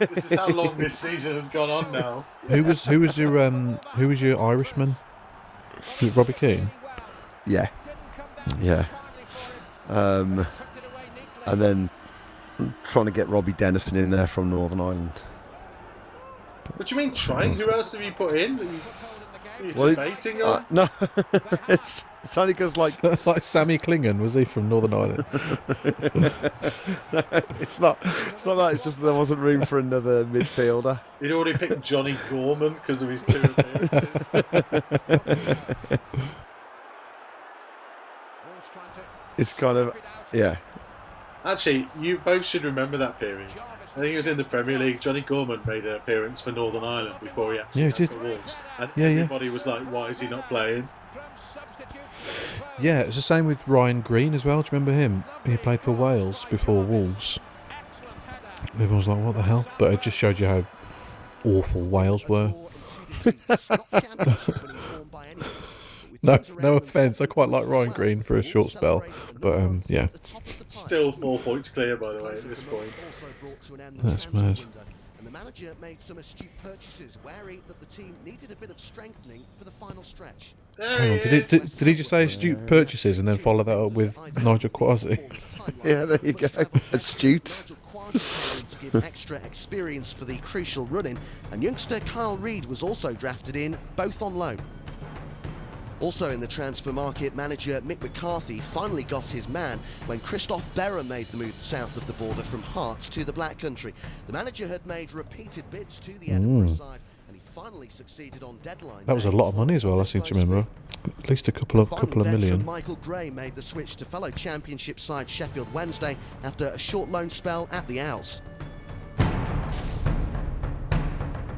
Speaker 3: This is how long this season has gone on now.
Speaker 4: Who was your Irishman? Was it Robbie Keane?
Speaker 2: Yeah. And then trying to get Robbie Dennison in there from Northern Ireland.
Speaker 3: What do you mean trying? Who else have you put in? Are you
Speaker 2: Well,
Speaker 3: debating on?
Speaker 2: no, it's only because like
Speaker 4: Sammy Clingan, was he from Northern Ireland?
Speaker 2: it's not that. It's just there wasn't room for another midfielder.
Speaker 3: He'd already picked Johnny Gorman because of his 2 appearances.
Speaker 2: It's kind of
Speaker 3: Actually, you both should remember that period. I think it was in the Premier League. Johnny Gorman made an appearance for Northern Ireland before he actually
Speaker 4: did.
Speaker 3: for Wolves. And
Speaker 4: Yeah,
Speaker 3: everybody was like, why is he not playing?
Speaker 4: Yeah, it's the same with Ryan Green as well. Do you remember him? He played for Wales before Wolves. Everyone was like, what the hell? But it just showed you how awful Wales were. No offence, I quite like Ryan Green for a short spell, but yeah.
Speaker 3: Still 4 points clear, by the way, at this point.
Speaker 4: That's mad.
Speaker 1: And the manager made some astute purchases, wary that the team needed a bit of strengthening for the final stretch.
Speaker 4: Hang on, did he just say astute purchases and then follow that up with Nigel Quasi?
Speaker 2: Yeah, there you go. Astute.
Speaker 1: To give extra experience for the crucial run-in, and youngster Kyle Reid was also drafted in, both on loan. Also in the transfer market, manager Mick McCarthy finally got his man when Christoph Berra made the move south of the border from Hearts to the Black Country. The manager had made repeated bids to the Edinburgh side, and he finally succeeded on deadline.
Speaker 4: That was a lot of money as well, I seem to remember. At least a couple of million.
Speaker 1: Michael Gray made the switch to fellow Championship side Sheffield Wednesday after a short loan spell at the Owls.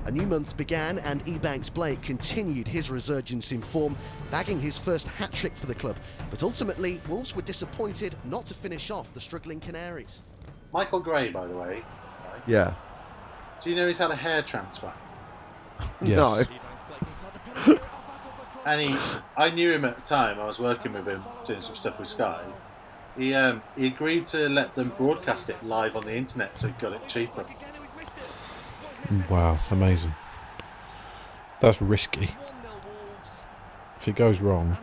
Speaker 1: A new month began and Ebanks-Blake continued his resurgence in form, bagging his first hat-trick for the club. But ultimately, Wolves were disappointed not to finish off the struggling Canaries.
Speaker 3: Michael Gray, by the way.
Speaker 2: Yeah.
Speaker 3: Do you know he's had a hair transplant?
Speaker 4: Yes.
Speaker 2: No.
Speaker 3: And I knew him at the time. I was working with him, doing some stuff with Sky. He agreed to let them broadcast it live on the internet, so he got it cheaper.
Speaker 4: Wow, amazing. That's risky. If it goes wrong.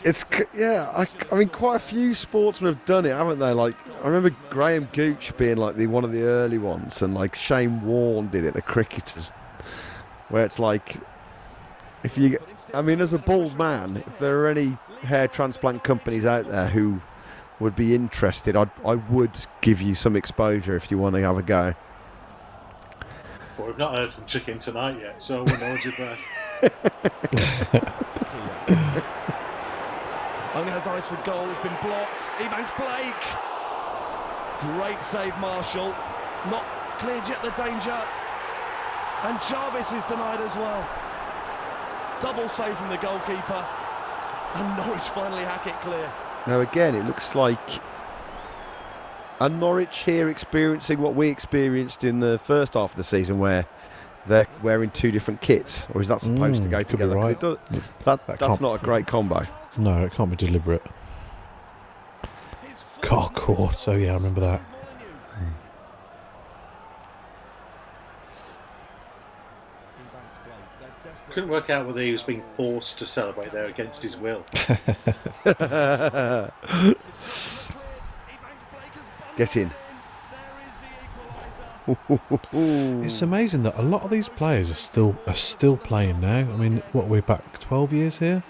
Speaker 2: I mean, quite a few sportsmen have done it, haven't they? Like, I remember Graham Gooch being like one of the early ones, and like Shane Warne did it, the cricketers, where it's like, as a bald man, if there are any hair transplant companies out there who would be interested, I would give you some exposure if you want to have a go.
Speaker 3: Well, we've not heard from Chicken tonight yet, so I wouldn't hold your breath.
Speaker 7: Only has eyes for goal, it's been blocked. Ebanks-Blake. Great save, Marshall. Not cleared yet the danger. And Jarvis is denied as well. Double save from the goalkeeper. And Norwich finally hack it clear.
Speaker 2: Now again, it looks like a Norwich here experiencing what we experienced in the first half of the season, where they're wearing 2 different kits, or is that supposed to go together?
Speaker 4: Right.
Speaker 2: That's not a great combo.
Speaker 4: No, it can't be deliberate. Court, so yeah, I remember that.
Speaker 3: Couldn't work out whether he was being forced to celebrate there against his will.
Speaker 2: Get in.
Speaker 4: It's amazing that a lot of these players are still playing now. I mean, we're back 12 years here.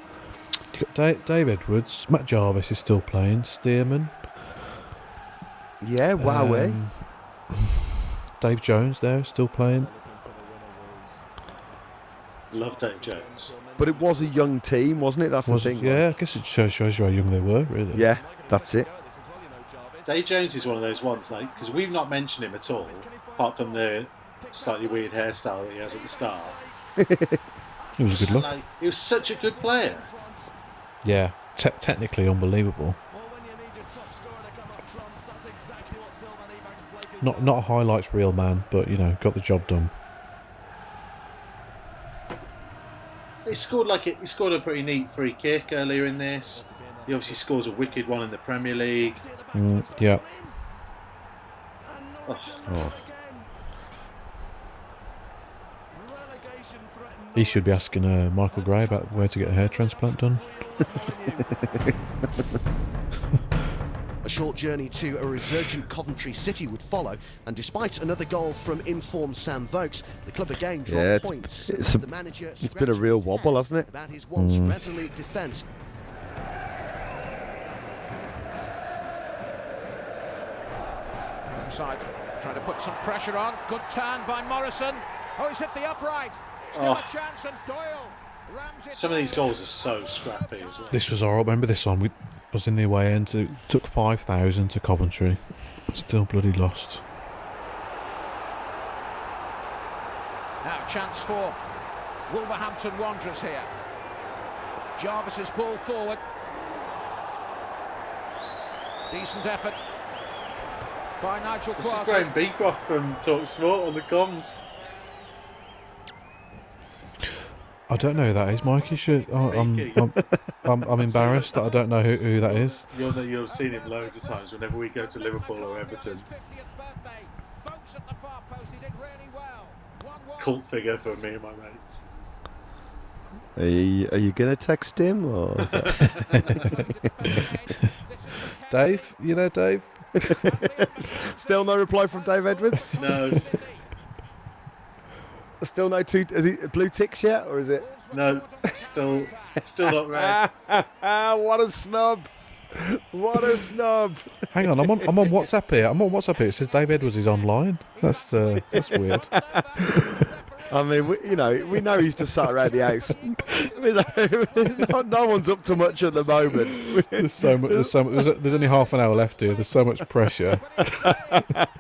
Speaker 4: You've got Dave Edwards, Matt Jarvis is still playing, Stearman.
Speaker 2: Yeah, wow,
Speaker 4: Dave Jones there, still playing.
Speaker 3: Love Dave Jones.
Speaker 2: But it was a young team, wasn't it? That's the thing.
Speaker 4: Yeah, I guess it shows you how young they were, really.
Speaker 2: Yeah, that's it.
Speaker 3: Dave Jones is one of those ones, like, because we've not mentioned him at all, apart from the slightly weird hairstyle that he has at the start.
Speaker 4: It was a good look.
Speaker 3: He was such a good player.
Speaker 4: Yeah, technically unbelievable. Not a highlights reel man, but got the job done.
Speaker 3: He scored a pretty neat free kick earlier in this. He obviously scores a wicked one in the Premier League.
Speaker 4: Yeah.
Speaker 3: Oh.
Speaker 4: He should be asking Michael Gray about where to get a hair transplant done.
Speaker 1: A short journey to a resurgent Coventry City would follow, and despite another goal from informed Sam Vokes, the club again dropped points. The manager
Speaker 2: it's been a real wobble, hasn't it?
Speaker 1: About his once resolute defence.
Speaker 9: Inside, trying to put some pressure on. Good turn by Morrison. Oh, he's hit the upright. Still a chance, and Doyle rams it.
Speaker 3: Some of these goals are so scrappy as well.
Speaker 4: This was horrible. Remember this one? We was in the away end. It took 5,000 to Coventry. Still bloody lost.
Speaker 9: Now chance for Wolverhampton Wanderers here. Jarvis's ball forward. Decent effort by Nigel
Speaker 3: This is
Speaker 9: Quasar.
Speaker 3: Graham Beecroft from TalkSport on the comms.
Speaker 4: I don't know who that is, Mikey. I'm embarrassed that I don't know who that is.
Speaker 3: You'll have seen him loads of times whenever we go to Liverpool or Everton. Cult figure for me and my mates.
Speaker 2: Are you going to text him? Or is that...
Speaker 4: Dave? You there, Dave?
Speaker 2: Still no reply from Dave Edwards?
Speaker 3: No.
Speaker 2: Still no is he blue ticks yet, or is it?
Speaker 3: No, still not red.
Speaker 2: What a snub! What a snub!
Speaker 4: Hang on, I'm on WhatsApp here. It says Dave Edwards is online. That's weird.
Speaker 2: I mean, we know he's just sat around the house. No one's up to much at the moment.
Speaker 4: There's only half an hour left here. There's so much pressure.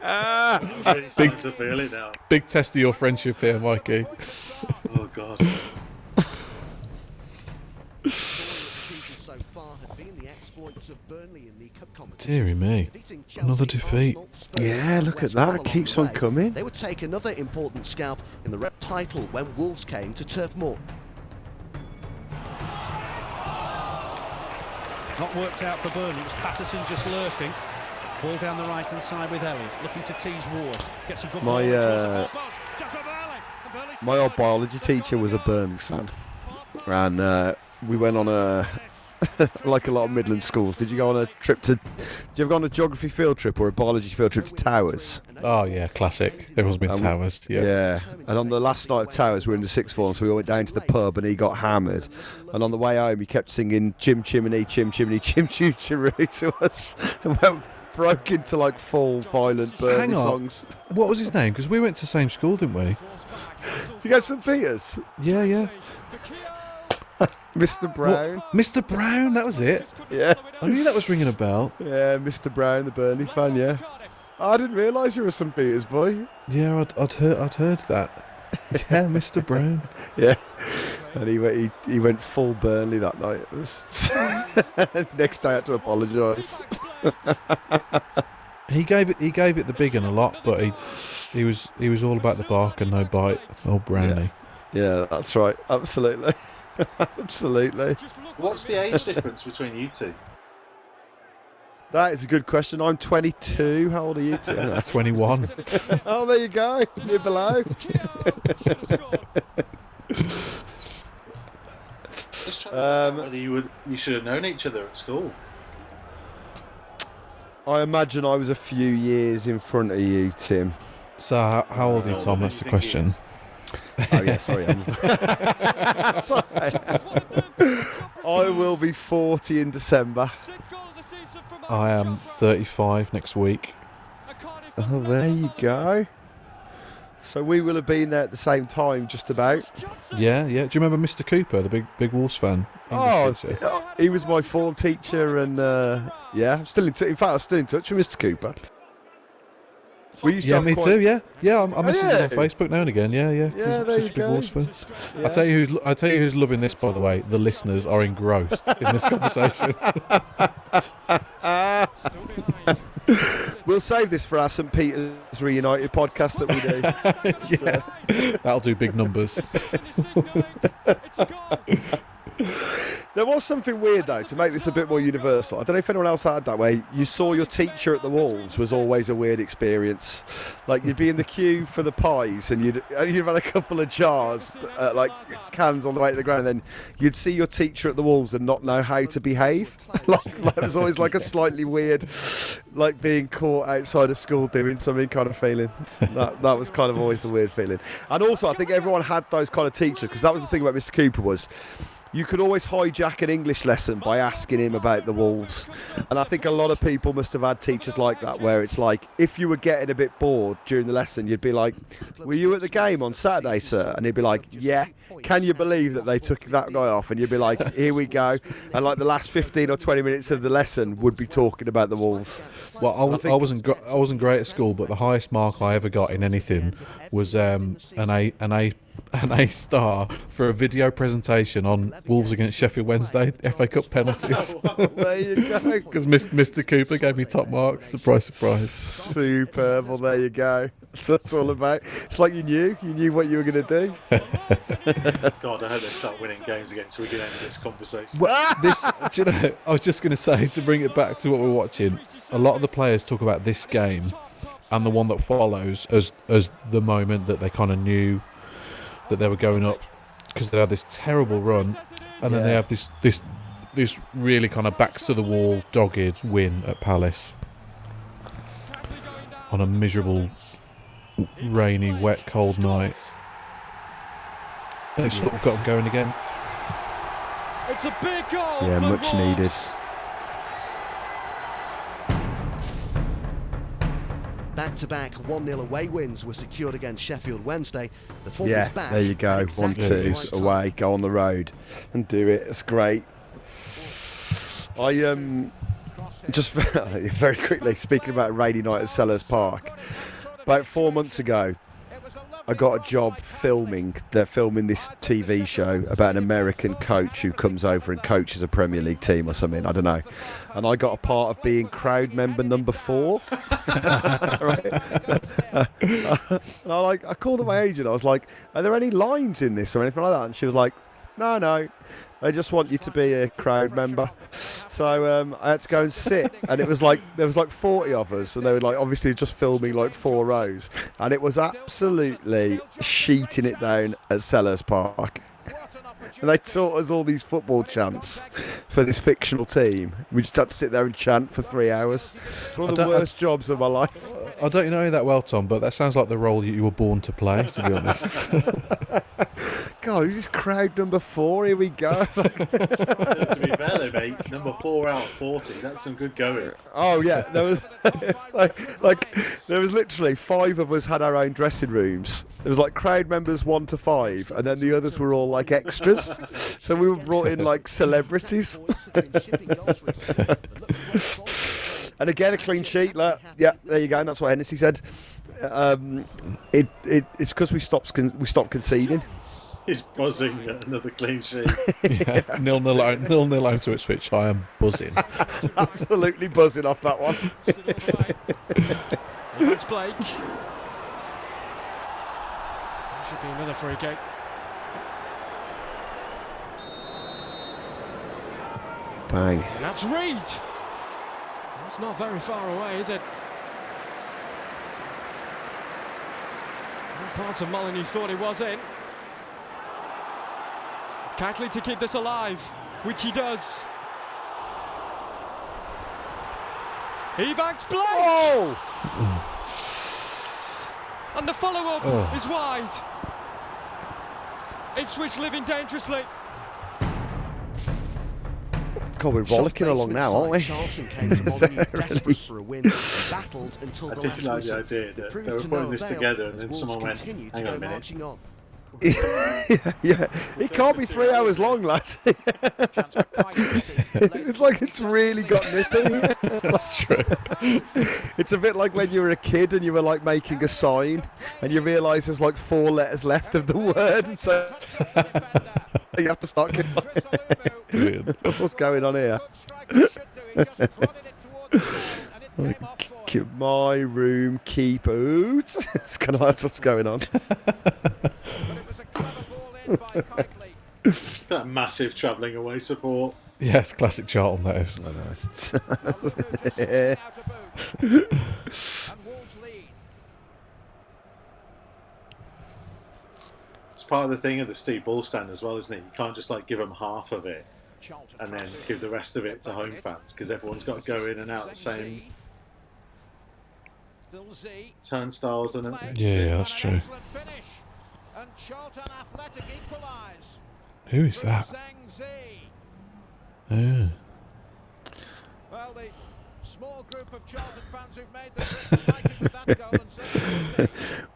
Speaker 3: I'm really starting to feel it now.
Speaker 4: Big test of your friendship here, Mikey.
Speaker 3: Oh God.
Speaker 4: Deary me. Another defeat.
Speaker 2: Yeah, look at that. Keeps on coming.
Speaker 1: They would take another important scalp in the red title when Wolves came to Turf Moor.
Speaker 10: Not worked out for Burnley. It was Patterson just lurking. Ball down the right hand side with Elliott, looking to tease Ward. Gets a good ball towards the far post.
Speaker 2: My old biology teacher was a Burnley fan, and we went on a like a lot of Midland schools. Did you go on a trip to? Did you ever go on a geography field trip or a biology field trip to Towers?
Speaker 4: Oh yeah, classic. Everyone's been Towers. Yeah.
Speaker 2: And on the last night of Towers, we were in the sixth form, so we went down to the pub, and he got hammered. And on the way home, he kept singing "Chim Chimney, Chim Chimney, Chim Choo Chiroo" to us, and broke into like full violent Burnley songs.
Speaker 4: What was his name? Because we went to the same school, didn't we?
Speaker 2: Did you go to St Peter's?
Speaker 4: Yeah.
Speaker 2: Mr. Brown.
Speaker 4: What? Mr. Brown, that was it.
Speaker 2: Yeah.
Speaker 4: I knew that was ringing a bell.
Speaker 2: Yeah, Mr. Brown, the Burnley fan. Yeah. I didn't realise you were a St Peter's boy.
Speaker 4: Yeah, I'd heard that. Yeah, Mr. Brown.
Speaker 2: Yeah. And he went full Burnley that night. Next day I had to apologise.
Speaker 4: He gave it the big one a lot, but he was all about the bark and no bite. Old Brownie.
Speaker 2: Yeah, that's right. Absolutely. Absolutely.
Speaker 3: What's the age difference between you two?
Speaker 2: That is a good question. I'm 22. How old are you two?
Speaker 4: 21.
Speaker 2: Oh, there you go. You're below.
Speaker 3: Just trying to know whether you should have known each other at school.
Speaker 2: I imagine I was a few years in front of you, Tim.
Speaker 4: So how old are you, Tom? That's the question.
Speaker 2: Oh yeah, sorry. I will be 40 in December.
Speaker 4: I am 35 next week.
Speaker 2: Oh, there you go. So we will have been there at the same time, just about.
Speaker 4: Yeah. Do you remember Mr. Cooper, the big Wolves fan?
Speaker 2: Teacher? He was my form teacher, and I'm still in touch with Mr. Cooper. We used to have
Speaker 4: me too. Yeah. I'm messaging him on Facebook now and again. Yeah.
Speaker 2: Yeah, there you go.
Speaker 4: I tell you who's loving this. By the way, the listeners are engrossed in this conversation.
Speaker 2: We'll save this for our St Peter's Reunited podcast that we do.
Speaker 4: That'll do big numbers.
Speaker 2: There was something weird though to make this a bit more universal. I don't know if anyone else had that way. You saw your teacher at the Wolves was always a weird experience. Like you'd be in the queue for the pies and you'd have had a couple of jars, like cans on the way to the ground, and then you'd see your teacher at the Wolves and not know how to behave. like it was always like a slightly weird, like being caught outside of school doing something kind of feeling. That was kind of always the weird feeling. And also I think everyone had those kind of teachers, because that was the thing about Mr. Cooper was you could always hijack an English lesson by asking him about the Wolves. And I think a lot of people must have had teachers like that, where it's like, if you were getting a bit bored during the lesson, you'd be like, were you at the game on Saturday, sir? And he'd be like, yeah. Can you believe that they took that guy off? And you'd be like, here we go. And like the last 15 or 20 minutes of the lesson would be talking about the Wolves.
Speaker 4: Well, I wasn't great at school, but the highest mark I ever got in anything was an A star for a video presentation on Wolves against Sheffield Wednesday, FA Cup penalties.
Speaker 2: There you go.
Speaker 4: Because Mr. Cooper gave me top marks. Surprise, surprise.
Speaker 2: Superb. Well, there you go. That's what it's all about. It's like you knew what you were going to do.
Speaker 3: God, I hope they start winning games again so we can end this conversation.
Speaker 4: Well, do you know, I was just going to say, to bring it back to what we're watching, a lot of the players talk about this game and the one that follows as the moment that they kind of knew that they were going up, because they had this terrible run, and then they have this really kind of backs to the wall, dogged win at Palace on a miserable, rainy, wet, cold night. And it's sort of got them going again.
Speaker 7: It's a big goal.
Speaker 2: Yeah, much needed.
Speaker 1: Back-to-back 1-0 away wins were secured against Sheffield Wednesday. The form is back.
Speaker 2: There you go. 1-2 away. Go on the road and do it. It's great. I just very quickly, speaking about a rainy night at Sellers Park, about 4 months ago, I got a job filming. They're filming this TV show about an American coach who comes over and coaches a Premier League team or something. I don't know. And I got a part of being crowd member number 4. Right? And I called up my agent. I was like, "Are there any lines in this or anything like that?" And she was like, "No. They just want you to be a crowd member." So I had to go and sit, and it was like there was like 40 of us, and they were like obviously just filming like 4 rows, and it was absolutely sheeting it down at Sellers Park. And they taught us all these football chants for this fictional team. We just had to sit there and chant for 3 hours. It's one of the worst jobs of my life.
Speaker 4: I don't know you that well, Tom, but that sounds like the role you were born to play, to be honest.
Speaker 2: God, who's this crowd number 4? Here we go.
Speaker 3: To be fair though, mate, number 4 out of 40, that's some good going.
Speaker 2: Oh yeah, there was there was literally 5 of us had our own dressing rooms. There was like crowd members 1 to 5, and then the others were all like extras. So we were brought in like celebrities. And again, a clean sheet. Yeah, there you go. And that's what Hennessy said. It's because we stopped conceding.
Speaker 3: He's buzzing at another clean sheet.
Speaker 4: Yeah, 0-0 home to Ipswich. I am buzzing.
Speaker 2: Absolutely buzzing off that one.
Speaker 7: Ebanks-Blake. Should be another free kick.
Speaker 2: Bang.
Speaker 7: And that's Reed. That's not very far away, is it? Parts of Molyneux thought he was in. Catley to keep this alive, which he does. Ebanks-Blake!
Speaker 2: Oh!
Speaker 7: And the follow-up is wide. Ipswich living dangerously.
Speaker 2: God, we're rollicking along now, aren't we?
Speaker 1: Charlton came to Molyneux desperate for a win. Battled until
Speaker 3: I
Speaker 1: the
Speaker 3: did
Speaker 1: last
Speaker 3: like the
Speaker 1: whistle.
Speaker 3: idea that
Speaker 1: Proved
Speaker 3: they were
Speaker 1: to
Speaker 3: putting
Speaker 1: no
Speaker 3: this
Speaker 1: avail
Speaker 3: together and
Speaker 1: as
Speaker 3: then
Speaker 1: Wolves
Speaker 3: someone went,
Speaker 1: continued to
Speaker 3: hang on
Speaker 1: go
Speaker 3: a minute.
Speaker 1: marching on.
Speaker 2: yeah, it can't be 3 hours long, lads. It's like it's really got nippy.
Speaker 4: That's true.
Speaker 2: It's a bit like when you were a kid and you were like making a sign and you realise there's like 4 letters left of the word, and so you have to start.
Speaker 4: Brilliant.
Speaker 2: That's what's going on here. My room, keep out. It's kind of that's what's going on.
Speaker 3: That massive travelling away support.
Speaker 4: Yes, classic Charlton, that is.
Speaker 2: I know.
Speaker 3: It's part of the thing of the Steve Ball stand as well, isn't it? You can't just like give them half of it and then give the rest of it to home fans, because everyone's got to go in and out the same turnstiles and
Speaker 4: Yeah, that's true. Who is that? Yeah.
Speaker 9: Well, the small group of Charlton fans who've made the goal and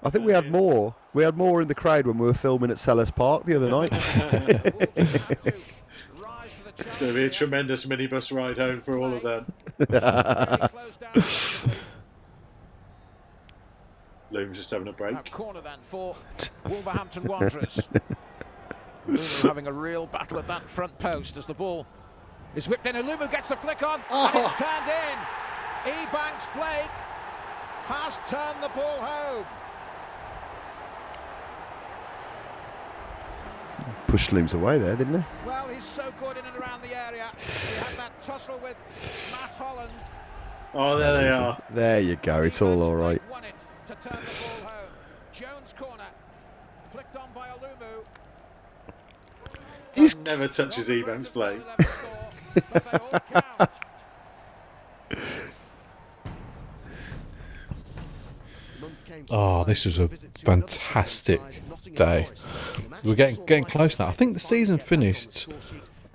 Speaker 2: I think we had more. We had more in the crowd when we were filming at Sellers Park the other night.
Speaker 3: It's going to be a tremendous minibus ride home for all of them. Loom's just having a break.
Speaker 9: Corner then for Wolverhampton Wanderers. Lumu having a real battle at that front post as the ball is whipped in. Lumu gets the flick on, and it's turned in. Ebanks-Blake has turned the ball home.
Speaker 2: Pushed Looms away there, didn't he?
Speaker 9: Well, he's so good in and around the area. He had that tussle with Matt Holland.
Speaker 3: Oh, there they are.
Speaker 2: There you go. It's all right.
Speaker 9: Won it to turn the ball home. Jones corner, flicked on by Lumu.
Speaker 3: He never touches Ebanks-Blake.
Speaker 4: Oh, this was a fantastic day. We're getting close now. I think the season finished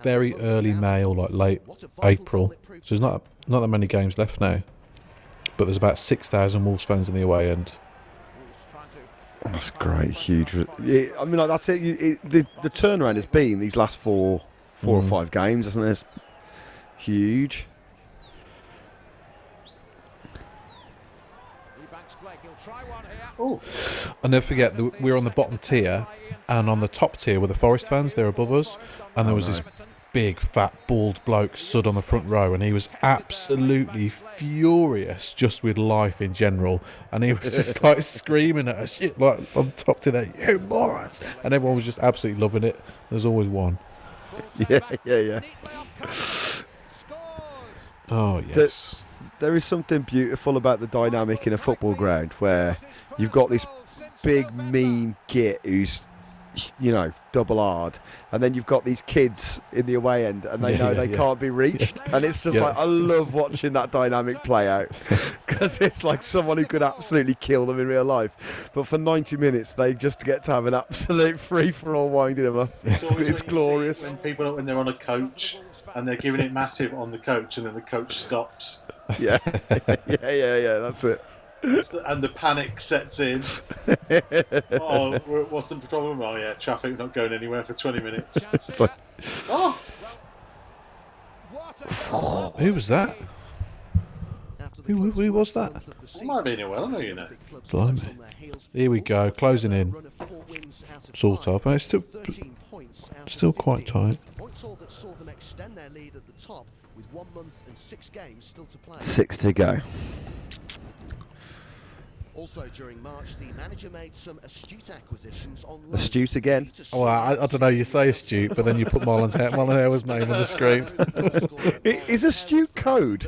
Speaker 4: very early May or like late April. So there's not that many games left now. But there's about 6,000 Wolves fans in the away end.
Speaker 2: That's great, huge. I mean, like, that's it. The turnaround has been these last four or five games, hasn't it? It's huge.
Speaker 3: Oh,
Speaker 4: I'll never forget that we were on the bottom tier, and on the top tier were the Forest fans. They're above us, and there was this big, fat, bald bloke stood on the front row, and he was absolutely furious just with life in general, and he was just like screaming at us, shit, like on the top tier there, you morons, and everyone was just absolutely loving it. There's always one.
Speaker 2: Yeah.
Speaker 4: Oh, yes.
Speaker 2: There is something beautiful about the dynamic in a football ground where you've got this big, mean git who's, double hard, and then you've got these kids in the away end, and they know they can't be reached, and it's just like, I love watching that dynamic play out, because it's like someone who could absolutely kill them in real life, but for 90 minutes they just get to have an absolute free-for-all winding them up. It's glorious.
Speaker 3: When people, when they're on a coach and they're giving it massive on the coach, and then the coach stops.
Speaker 2: Yeah, that's it.
Speaker 3: And the panic sets in. Oh, what's the problem? Oh, yeah, traffic not going anywhere for 20 minutes. Oh!
Speaker 4: Who was that? Who was that?
Speaker 3: It might have been a well, I know you know.
Speaker 4: Blimey. Here we go, closing in. Sort of. It's still quite tight.
Speaker 2: 6 to go.
Speaker 1: Also during March, the manager made some astute acquisitions on loan.
Speaker 2: Astute again?
Speaker 4: Oh, I don't know, you say astute, but then you put Molin's name on the screen.
Speaker 2: Is astute code?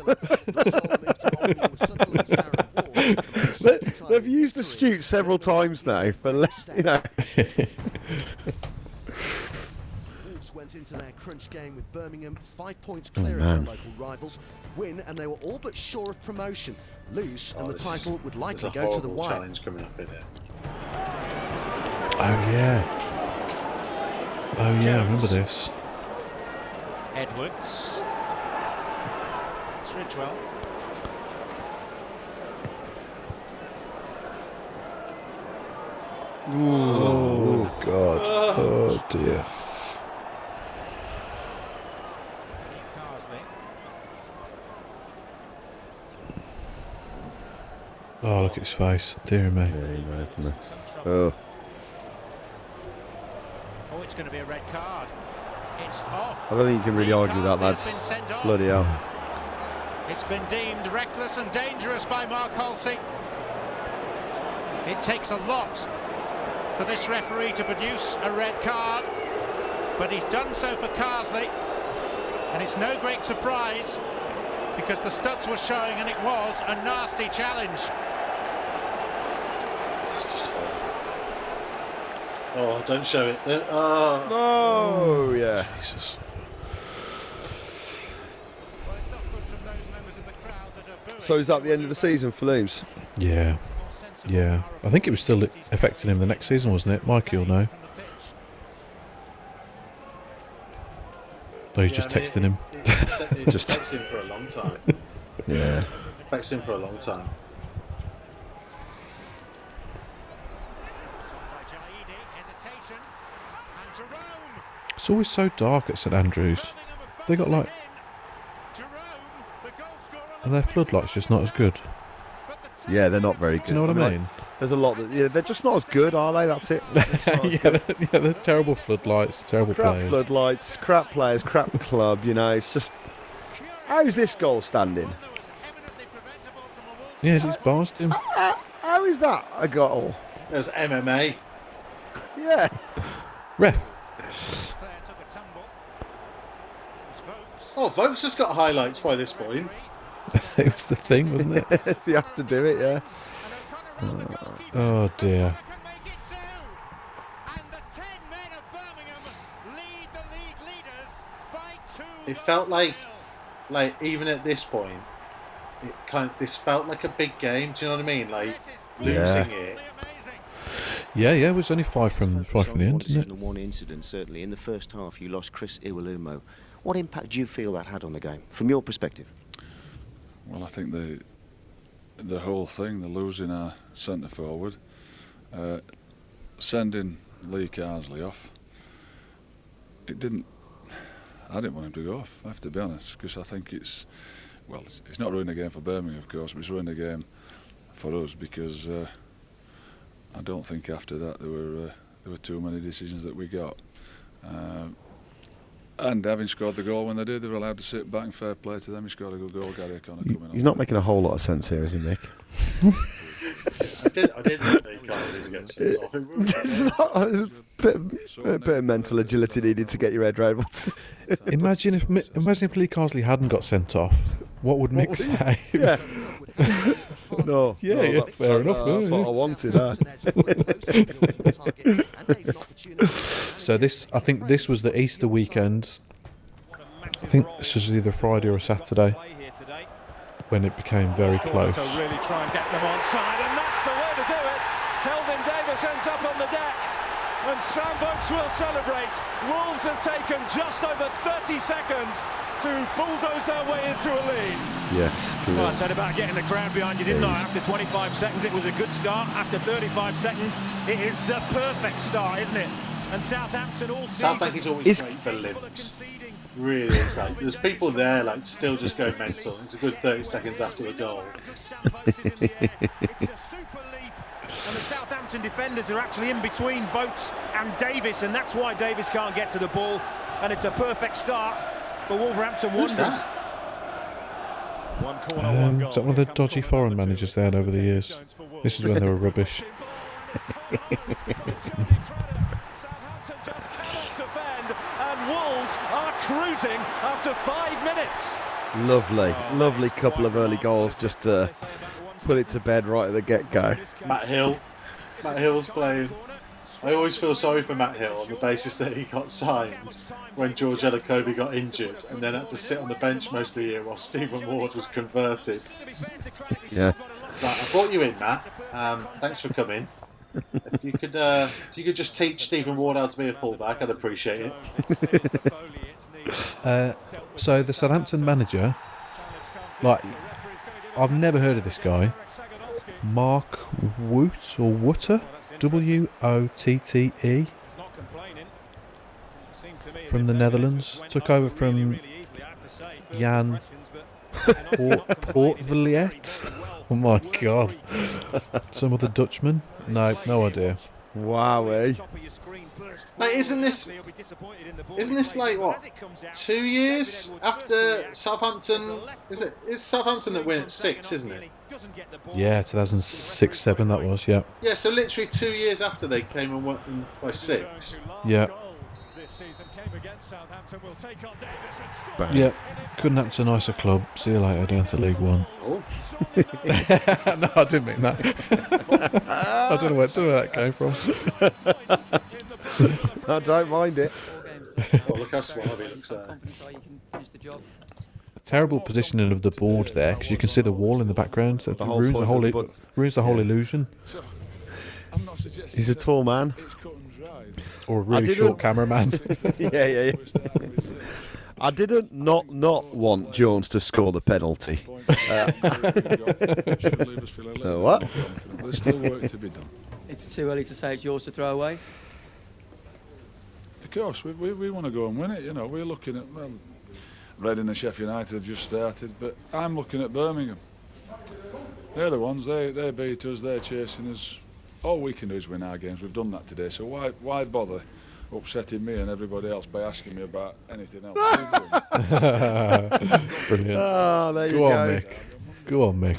Speaker 2: They've used astute several times now for, Wolves went into their crunch game with Birmingham 5 points clear of their local rivals. Win, and they were all but sure of promotion. Lose, and the title would likely go to the wire.
Speaker 3: Challenge coming up in it.
Speaker 4: Oh yeah, I remember this.
Speaker 8: Edwards. It's Ridgewell.
Speaker 2: Oh God! Oh dear!
Speaker 4: Oh, look at his face. Dear me.
Speaker 2: Yeah, he knows, doesn't he? Oh,
Speaker 8: it's going to be a red card. It's off.
Speaker 2: I don't think you can really argue with that, lads. Bloody hell.
Speaker 8: It's been deemed reckless and dangerous by Mark Halsey. It takes a lot for this referee to produce a red card.
Speaker 9: but he's done so for Carsley, and it's no great surprise because the studs were showing and it was a nasty challenge.
Speaker 3: Oh, don't show it.
Speaker 2: Oh, yeah.
Speaker 4: Jesus.
Speaker 2: So is that the end of the season for Looms?
Speaker 4: Yeah. Yeah. I think it was still affecting him the next season, wasn't it? Mikey will know. Oh, he's just texting him.
Speaker 3: It just affects him for a long time.
Speaker 2: Yeah.
Speaker 3: Affects him for a long time.
Speaker 4: It's always so dark at St Andrews. They got like... Are their floodlights just not as good?
Speaker 2: Yeah, they're not very good.
Speaker 4: Do you know what I mean?
Speaker 2: There's a lot that... Yeah, they're just not as good, are they? That's it.
Speaker 4: They're terrible floodlights, terrible
Speaker 2: Crap
Speaker 4: players.
Speaker 2: floodlights, crap players, crap club, you know. It's just... How's this goal standing?
Speaker 4: Yes, he's barsed him.
Speaker 2: How is that a goal?
Speaker 3: There's MMA.
Speaker 2: Yeah.
Speaker 4: Ref.
Speaker 3: Oh, Vokes has got highlights by this point.
Speaker 4: It was the thing, wasn't it?
Speaker 2: You have to do it, yeah.
Speaker 4: Oh dear.
Speaker 3: It felt like even at this point, this felt like a big game. Do you know what I mean? Like losing it.
Speaker 4: Yeah, it was only five from the end, isn't it?
Speaker 11: One incident, certainly. In the first half, you lost Chris Iwelumo. What impact do you feel that had on the game, from your perspective?
Speaker 5: Well, I think the whole thing, the losing our centre forward, sending Lee Carsley off, I didn't want him to go off, I have to be honest, because I think it's not ruining the game for Birmingham, of course, but it's ruining the game for us, because I don't think after that there were too many decisions that we got. And having scored the goal when they did, they were allowed to sit back, and fair play to them. He scored a good goal, Gary O'Connor coming on.
Speaker 2: He's not making a whole lot of sense here, is he, Mick?
Speaker 3: I didn't think Carsley's get sent off.
Speaker 2: There's a bit of mental agility needed to get your head round.
Speaker 4: Imagine if Lee Carsley hadn't got sent off. What would Mick say?
Speaker 2: Yeah. No,
Speaker 4: fair enough.
Speaker 2: That's what I wanted.
Speaker 4: So I think this was the Easter weekend. I think this was either Friday or a Saturday when it became very close.
Speaker 7: To really try and get them onside, and that's the way to do it. Kelvin Davis ends up on the deck, and Sam Vokes will celebrate. Wolves have taken just over 30 seconds to bulldoze their way into a lead.
Speaker 2: Yes,
Speaker 12: well, I said about getting the crowd behind you, didn't I? After 25 seconds it was a good start. After 35 seconds it is the perfect start, isn't it? And Southampton all
Speaker 3: Southampton's always great for limbs. Really, it's like there's people there like still just go mental. It's a good 30 seconds after the goal.
Speaker 12: It's a super leap, and the Southampton defenders are actually in between Vokes and Davis, and that's why Davis can't get to the ball. And it's a perfect start for Wolverhampton Wanderers.
Speaker 4: Is that one of the dodgy foreign managers they had over the years? This is when they were rubbish.
Speaker 7: And Wolves are cruising after 5 minutes.
Speaker 2: Lovely couple of early goals just to put it to bed right at the get-go.
Speaker 3: Matt Hill's playing. I always feel sorry for Matt Hill on the basis that he got signed when George Elokobi got injured and then had to sit on the bench most of the year while Stephen Ward was converted.
Speaker 2: Yeah.
Speaker 3: So I brought you in, Matt. Thanks for coming. If you could just teach Stephen Ward how to be a fullback, I'd appreciate it.
Speaker 4: So the Southampton manager, I've never heard of this guy. Mark Woot or Wooter, W-O-T-T-E, from the Netherlands. Took over from Jan Poortvliet. Oh my God! Some other Dutchman? No idea.
Speaker 2: Wowee.
Speaker 3: Like, isn't this like what? 2 years after Southampton? It's Southampton that win at 6, isn't it?
Speaker 4: Yeah, 2006-07 that was. Yeah.
Speaker 3: Yeah, so literally 2 years after they came and won by 6.
Speaker 4: Yeah.
Speaker 2: Bang.
Speaker 4: Yeah, couldn't happen to a nicer club. See you later, down to League One.
Speaker 3: Oh.
Speaker 4: No, I didn't mean that. I don't know where that came from.
Speaker 2: I don't mind it.
Speaker 3: Oh, look how suave it looks there.
Speaker 4: Terrible positioning of the board there, because you can see the wall in the background. That ruins the whole illusion.
Speaker 2: He's a tall man.
Speaker 4: Or a really short cameraman.
Speaker 2: Yeah. I didn't not want Jones to score the penalty. What?
Speaker 5: There's still work to be done.
Speaker 13: It's too early to say it's yours to throw away.
Speaker 5: Of course, we want to go and win it. You know, we're looking at Reading and Sheffield United have just started, but I'm looking at Birmingham. They're the ones. They beat us. They're chasing us. All we can do is win our games. We've done that today. So why bother upsetting me and everybody else by asking me about anything else?
Speaker 4: Brilliant.
Speaker 2: Oh, there you
Speaker 4: go. Go on, Mick.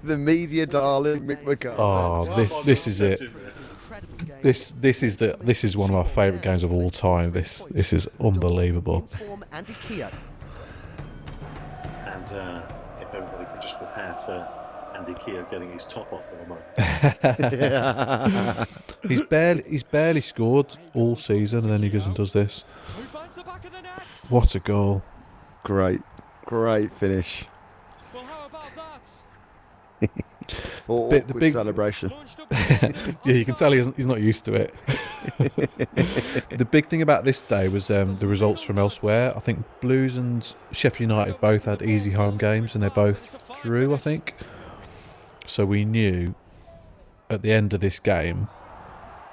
Speaker 2: The media darling, Mick McCarthy.
Speaker 4: Oh, this is it. This is one of our favourite games of all time. This is unbelievable.
Speaker 3: And if everybody could just prepare for Andy Keogh getting his top off for a moment.
Speaker 4: He's barely scored all season, and then he goes and does this. What a goal!
Speaker 2: Great finish.
Speaker 4: The big
Speaker 2: celebration.
Speaker 4: Yeah, you can tell he's not used to it. The big thing about this day was the results from elsewhere. I think Blues and Sheffield United both had easy home games, and they both drew, I think. So we knew at the end of this game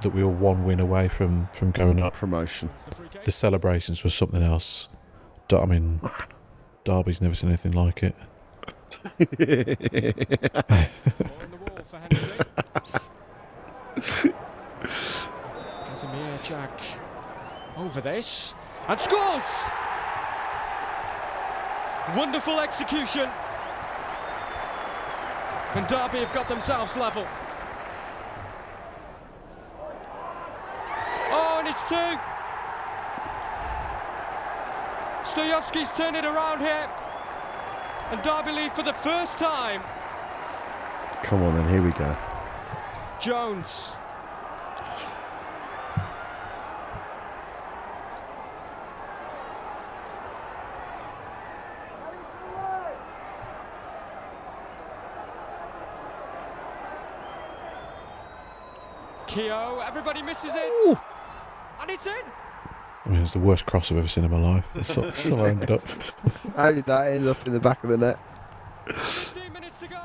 Speaker 4: that we were one win away from going up.
Speaker 2: Promotion.
Speaker 4: The celebrations was something else. I mean, Derby's never seen anything like it.
Speaker 14: Casimir Jack over this and scores! Wonderful execution. And Derby have got themselves level. Oh, and it's two. Stoyovski's turned it around here. And Derby lead for the first time.
Speaker 2: Come on then, here we go.
Speaker 14: Jones. Keogh, everybody misses it. Ooh. And it's in.
Speaker 4: I mean, it's the worst cross I've ever seen in my life. That's so ended up.
Speaker 2: How did that end up in the back of the net?
Speaker 14: 15 minutes to go.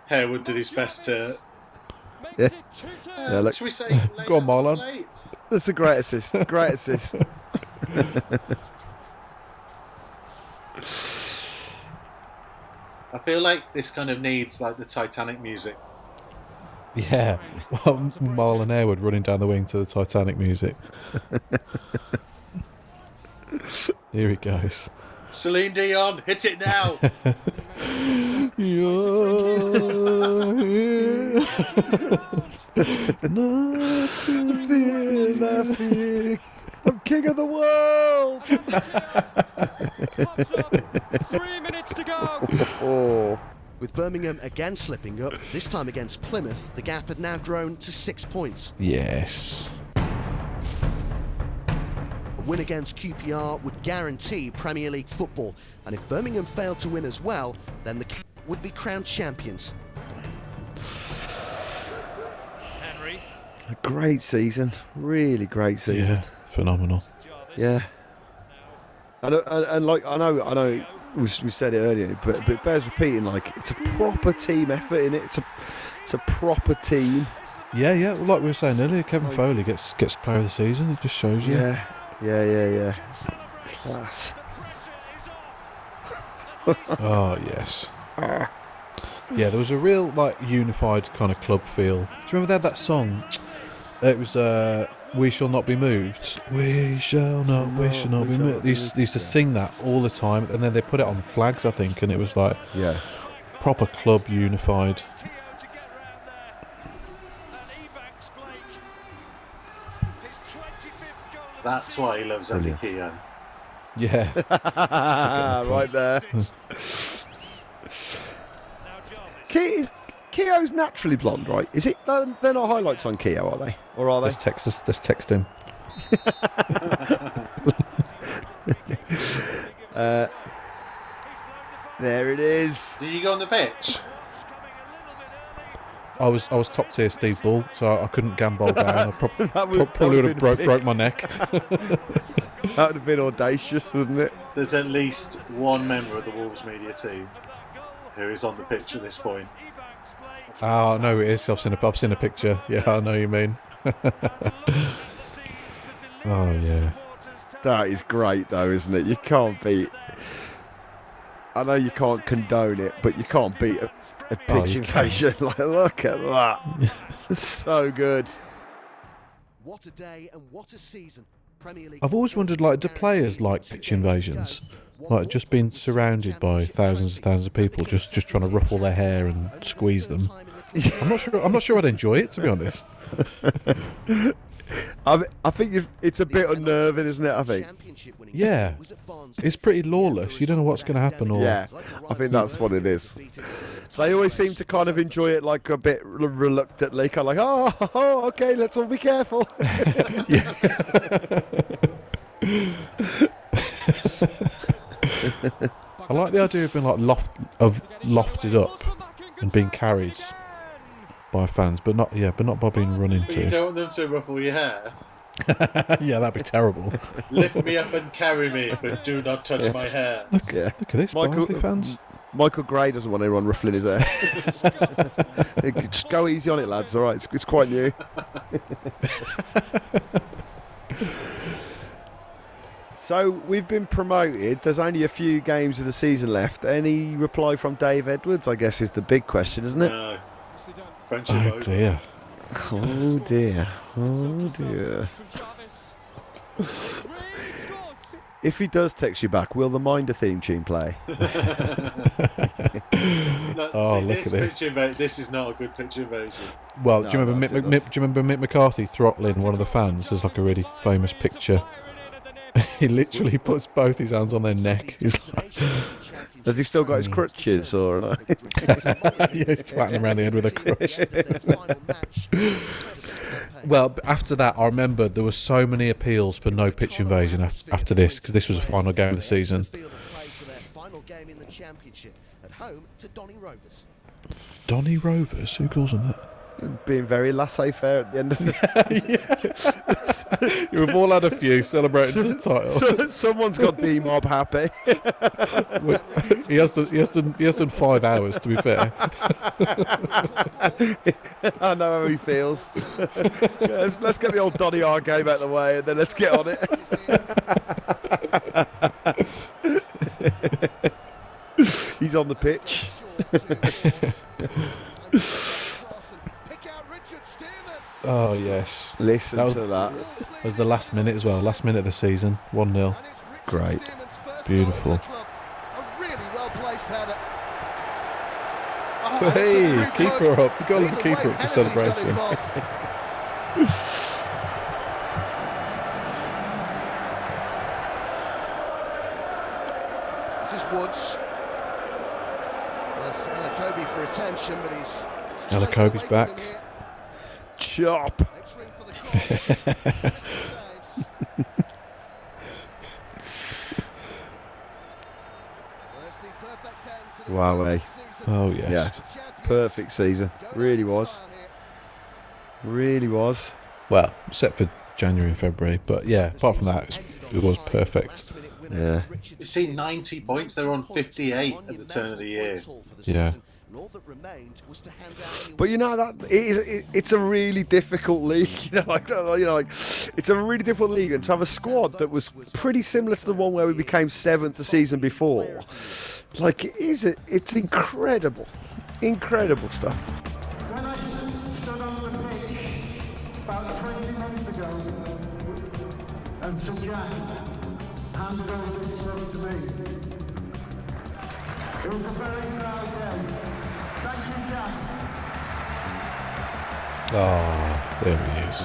Speaker 3: Harewood did his best to...
Speaker 2: Yeah. Look.
Speaker 3: Should we say...
Speaker 4: Go on, Marlon.
Speaker 2: That's a great assist. Great assist.
Speaker 3: I feel like this kind of needs like the Titanic music.
Speaker 4: Yeah, well, Marlon Harewood running down the wing to the Titanic music. Here he goes.
Speaker 3: Celine Dion, hit it now.
Speaker 4: You're here.
Speaker 2: Nothing. I'm king of the world.
Speaker 14: 3 minutes to go.
Speaker 2: Oh.
Speaker 1: With Birmingham again slipping up, this time against Plymouth, the gap had now grown to 6 points.
Speaker 4: Yes.
Speaker 1: A win against QPR would guarantee Premier League football, and if Birmingham failed to win as well, then the club would be crowned champions.
Speaker 14: Henry.
Speaker 2: A great season, really great season.
Speaker 4: Yeah, phenomenal.
Speaker 2: Yeah. And like I know. We said it earlier, but it bears repeating. Like, it's a proper team effort in it. It's a proper team.
Speaker 4: Yeah. Well, like we were saying earlier, Kevin Foley gets player of the season. It just shows you.
Speaker 2: Yeah. Class.
Speaker 4: Oh yes. Yeah, there was a real like unified kind of club feel. Do you remember they had that song? It was We Shall Not Be Moved. We shall not be moved. They used to sing that all the time, and then they put it on flags, I think, and it was like proper club unified.
Speaker 3: That's why he loves Andy Keogh.
Speaker 4: Yeah.
Speaker 2: Right there. Keogh's naturally blonde, right? Is it? They're not highlights on Keogh, are they? Or are they?
Speaker 4: Let's text him.
Speaker 2: There it is.
Speaker 3: Did you go on the pitch?
Speaker 4: I was top tier Steve Bull, so I couldn't gambol down. I probably would have broke my neck.
Speaker 2: That would have been audacious, wouldn't it?
Speaker 3: There's at least one member of the Wolves media team who is on the pitch at this point.
Speaker 4: Oh no, it is. I've seen a picture. Yeah, I know what you mean. Oh yeah.
Speaker 2: That is great, though, isn't it? You can't beat. I know you can't condone it, but you can't beat a pitch invasion. Like, look at that. So good.
Speaker 1: What a day and what a season.
Speaker 4: I've always wondered, like, do players like pitch invasions? Like, just being surrounded by thousands and thousands of people, just trying to ruffle their hair and squeeze them. I'm not sure I'd enjoy it, to be honest.
Speaker 2: I think it's a bit unnerving, isn't it? I think.
Speaker 4: Yeah, it's pretty lawless. You don't know what's going to happen. Or
Speaker 2: yeah, I think that's what it is. They always seem to kind of enjoy it, like a bit reluctantly, kind of like, oh, okay, let's all be careful.
Speaker 4: Yeah. I like the idea of being like lofted up and being carried by fans, but not by being run into.
Speaker 3: But you don't want them to ruffle your hair.
Speaker 4: Yeah, that'd be terrible.
Speaker 3: Lift me up and carry me, but do not touch my hair.
Speaker 4: Look at this, Barnsley fans.
Speaker 2: Michael Gray doesn't want anyone ruffling his hair. Just go easy on it, lads. All right, it's quite new. So we've been promoted. There's only a few games of the season left. Any reply from Dave Edwards, I guess, is the big question, isn't it?
Speaker 3: No. Friendship
Speaker 4: Oh
Speaker 3: over.
Speaker 4: dear.
Speaker 2: Oh dear. Oh dear. If he does text you back, will the Minder theme tune play?
Speaker 3: No,
Speaker 4: Oh,
Speaker 3: see,
Speaker 4: look at this.
Speaker 3: This is not a good picture invasion.
Speaker 4: Well,
Speaker 3: No,
Speaker 4: do you remember
Speaker 3: that's it,
Speaker 4: do you remember Mick McCarthy throttling one of the fans? There's like a really famous picture. He literally puts both his hands on their neck. He's like,
Speaker 2: Has he still got his crutches or not?
Speaker 4: yeah, he's twatting him around the head with a crutch. Well, after that, I remember there were so many appeals for no pitch invasion after this, because this was the final game of the season. Donny Rovers? Who calls him that?
Speaker 2: Being very laissez-faire at the end of it.
Speaker 4: We've all had a few celebrating the title.
Speaker 2: Someone's got D-Mob happy.
Speaker 4: He has done 5 hours, to be fair.
Speaker 2: I know how he feels. Let's get the old Donny R game out of the way and then let's get on it. He's on the pitch.
Speaker 4: Oh, yes.
Speaker 2: Listen to that.
Speaker 4: That was the last minute as well. Last minute of the season. 1-0.
Speaker 2: Great.
Speaker 4: Beautiful.
Speaker 1: Oh,
Speaker 4: Hey, keeper up. You've got to leave the keeper up for celebration.
Speaker 1: This is Woods. There's Alakobi for attention, but he's...
Speaker 4: Alakobi's back.
Speaker 2: Chop. Wow, eh?
Speaker 4: Oh, yes.
Speaker 2: Yeah. Perfect season. Really was. Really was.
Speaker 4: Well, except for January and February. But yeah, apart from that, it was perfect.
Speaker 2: Yeah.
Speaker 3: You see, 90 points. They were on 58 at the turn of the year.
Speaker 4: Yeah.
Speaker 2: But you know that it's a really difficult league. Like it's a really difficult league, and to have a squad that was pretty similar to the one where we became 7th the season before, like it's incredible stuff.
Speaker 15: When I stood on the pitch about 20 minutes ago, and Sir Jack handed over this stuff to me, it was a very proud day. Thank you, Jack.
Speaker 4: Oh, there he is.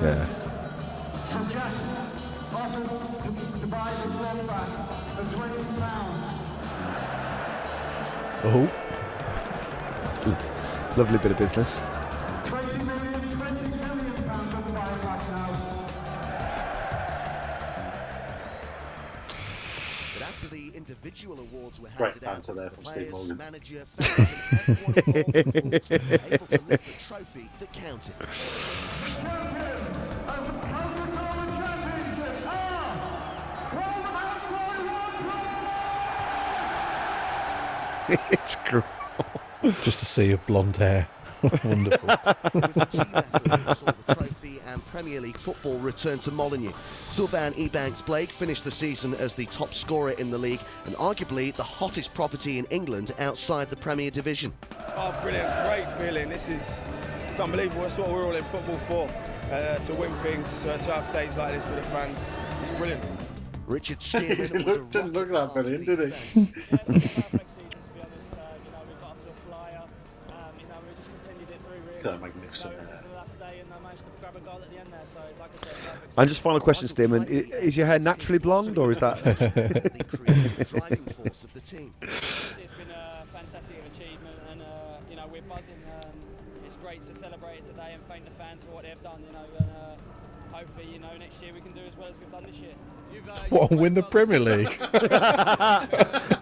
Speaker 2: Yeah. Oh. Ooh. Lovely bit of business.
Speaker 1: Individual awards were
Speaker 3: Great
Speaker 1: handed
Speaker 3: banter
Speaker 1: out.
Speaker 3: there from Steve Morgan.
Speaker 1: Manager, fans, and everyone involved in the course were able to lift the trophy that counted.
Speaker 2: It's great.
Speaker 4: Just a sea of blonde hair. Wonderful.
Speaker 1: With a team effort, saw the trophy and Premier League football return to Molineux. Sylvan Ebanks-Blake finished the season as the top scorer in the league and arguably the hottest property in England outside the Premier Division.
Speaker 16: Oh, brilliant. Great feeling. It's unbelievable. That's what we're all in football for, to win things, to have days like this with the fans. It's brilliant.
Speaker 1: Richard Spears
Speaker 3: didn't look that brilliant, did he? Magnificent.
Speaker 2: And just final question, Stearman. Is your hair naturally blonde, or is that?
Speaker 8: It's been a fantastic achievement, and we're buzzing. It's great to celebrate it today and thank the fans for what they've done. And hopefully, next year we can do as well as we've done this year.
Speaker 4: What, win the Premier League?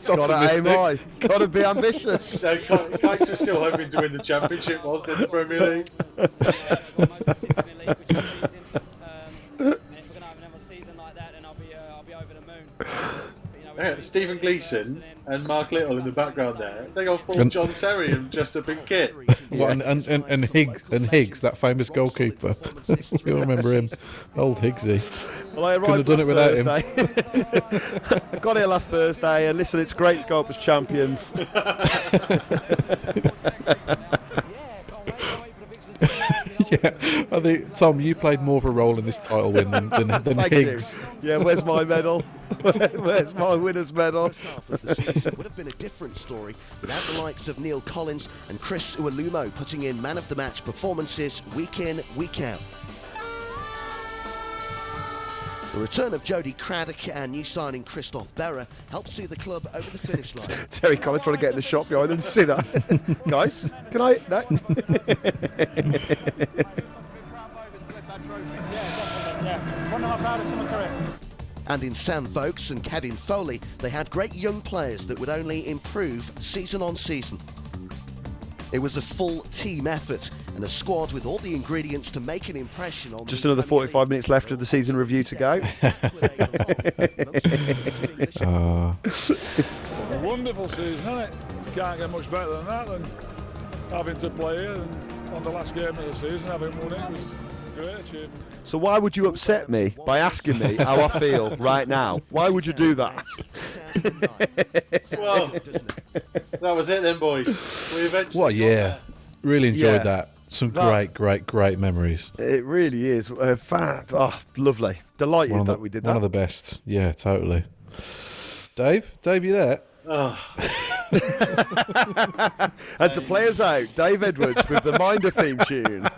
Speaker 2: Gotta aim high. Gotta be ambitious.
Speaker 3: No, Kites were still hoping to win the Championship whilst in the Premier League.
Speaker 8: And if we're going to have another season like that, then I'll be over the moon.
Speaker 3: Stephen Gleeson and Mark Little in the background there. They go full John Terry and dressed up in kit.
Speaker 4: What, and Higgs, that famous goalkeeper. You'll remember him, old Higgsy.
Speaker 2: Well, I arrived last Thursday. I got here last Thursday, and listen, it's great to go up as champions.
Speaker 4: Yeah, I think, Tom, you played more of a role in this title win than Higgs.
Speaker 2: Yeah, where's my medal? Where's my winner's medal?
Speaker 1: Half of the season would have been a different story without the likes of Neil Collins and Chris Iwelumo putting in man of the match performances week in, week out. The return of Jody Craddock and new signing Christoph Berra helped see the club over the finish line.
Speaker 2: Terry Collins trying to get in the shop behind them. See that? Guys, can I? No?
Speaker 1: And in Sam Vokes and Kevin Foley, they had great young players that would only improve season on season. It was a full team effort and a squad with all the ingredients to make an impression on.
Speaker 2: Just another 45 minutes left of the season review to go.
Speaker 5: Wonderful season, isn't it? Can't get much better than that, than having to play here and on the last game of the season, having won it was a great achievement.
Speaker 2: So why would you upset me by asking me how I feel right now? Why would you do that?
Speaker 3: Well, that was it then, boys. We eventually
Speaker 4: What a year. Really enjoyed
Speaker 2: Yeah.
Speaker 4: that. Some great memories.
Speaker 2: It really is. Fact. Oh, lovely. Delighted that we did that.
Speaker 4: One of the best. Yeah, totally. Dave, you there?
Speaker 3: Oh.
Speaker 2: And to play us out, Dave Edwards with the Minder theme tune.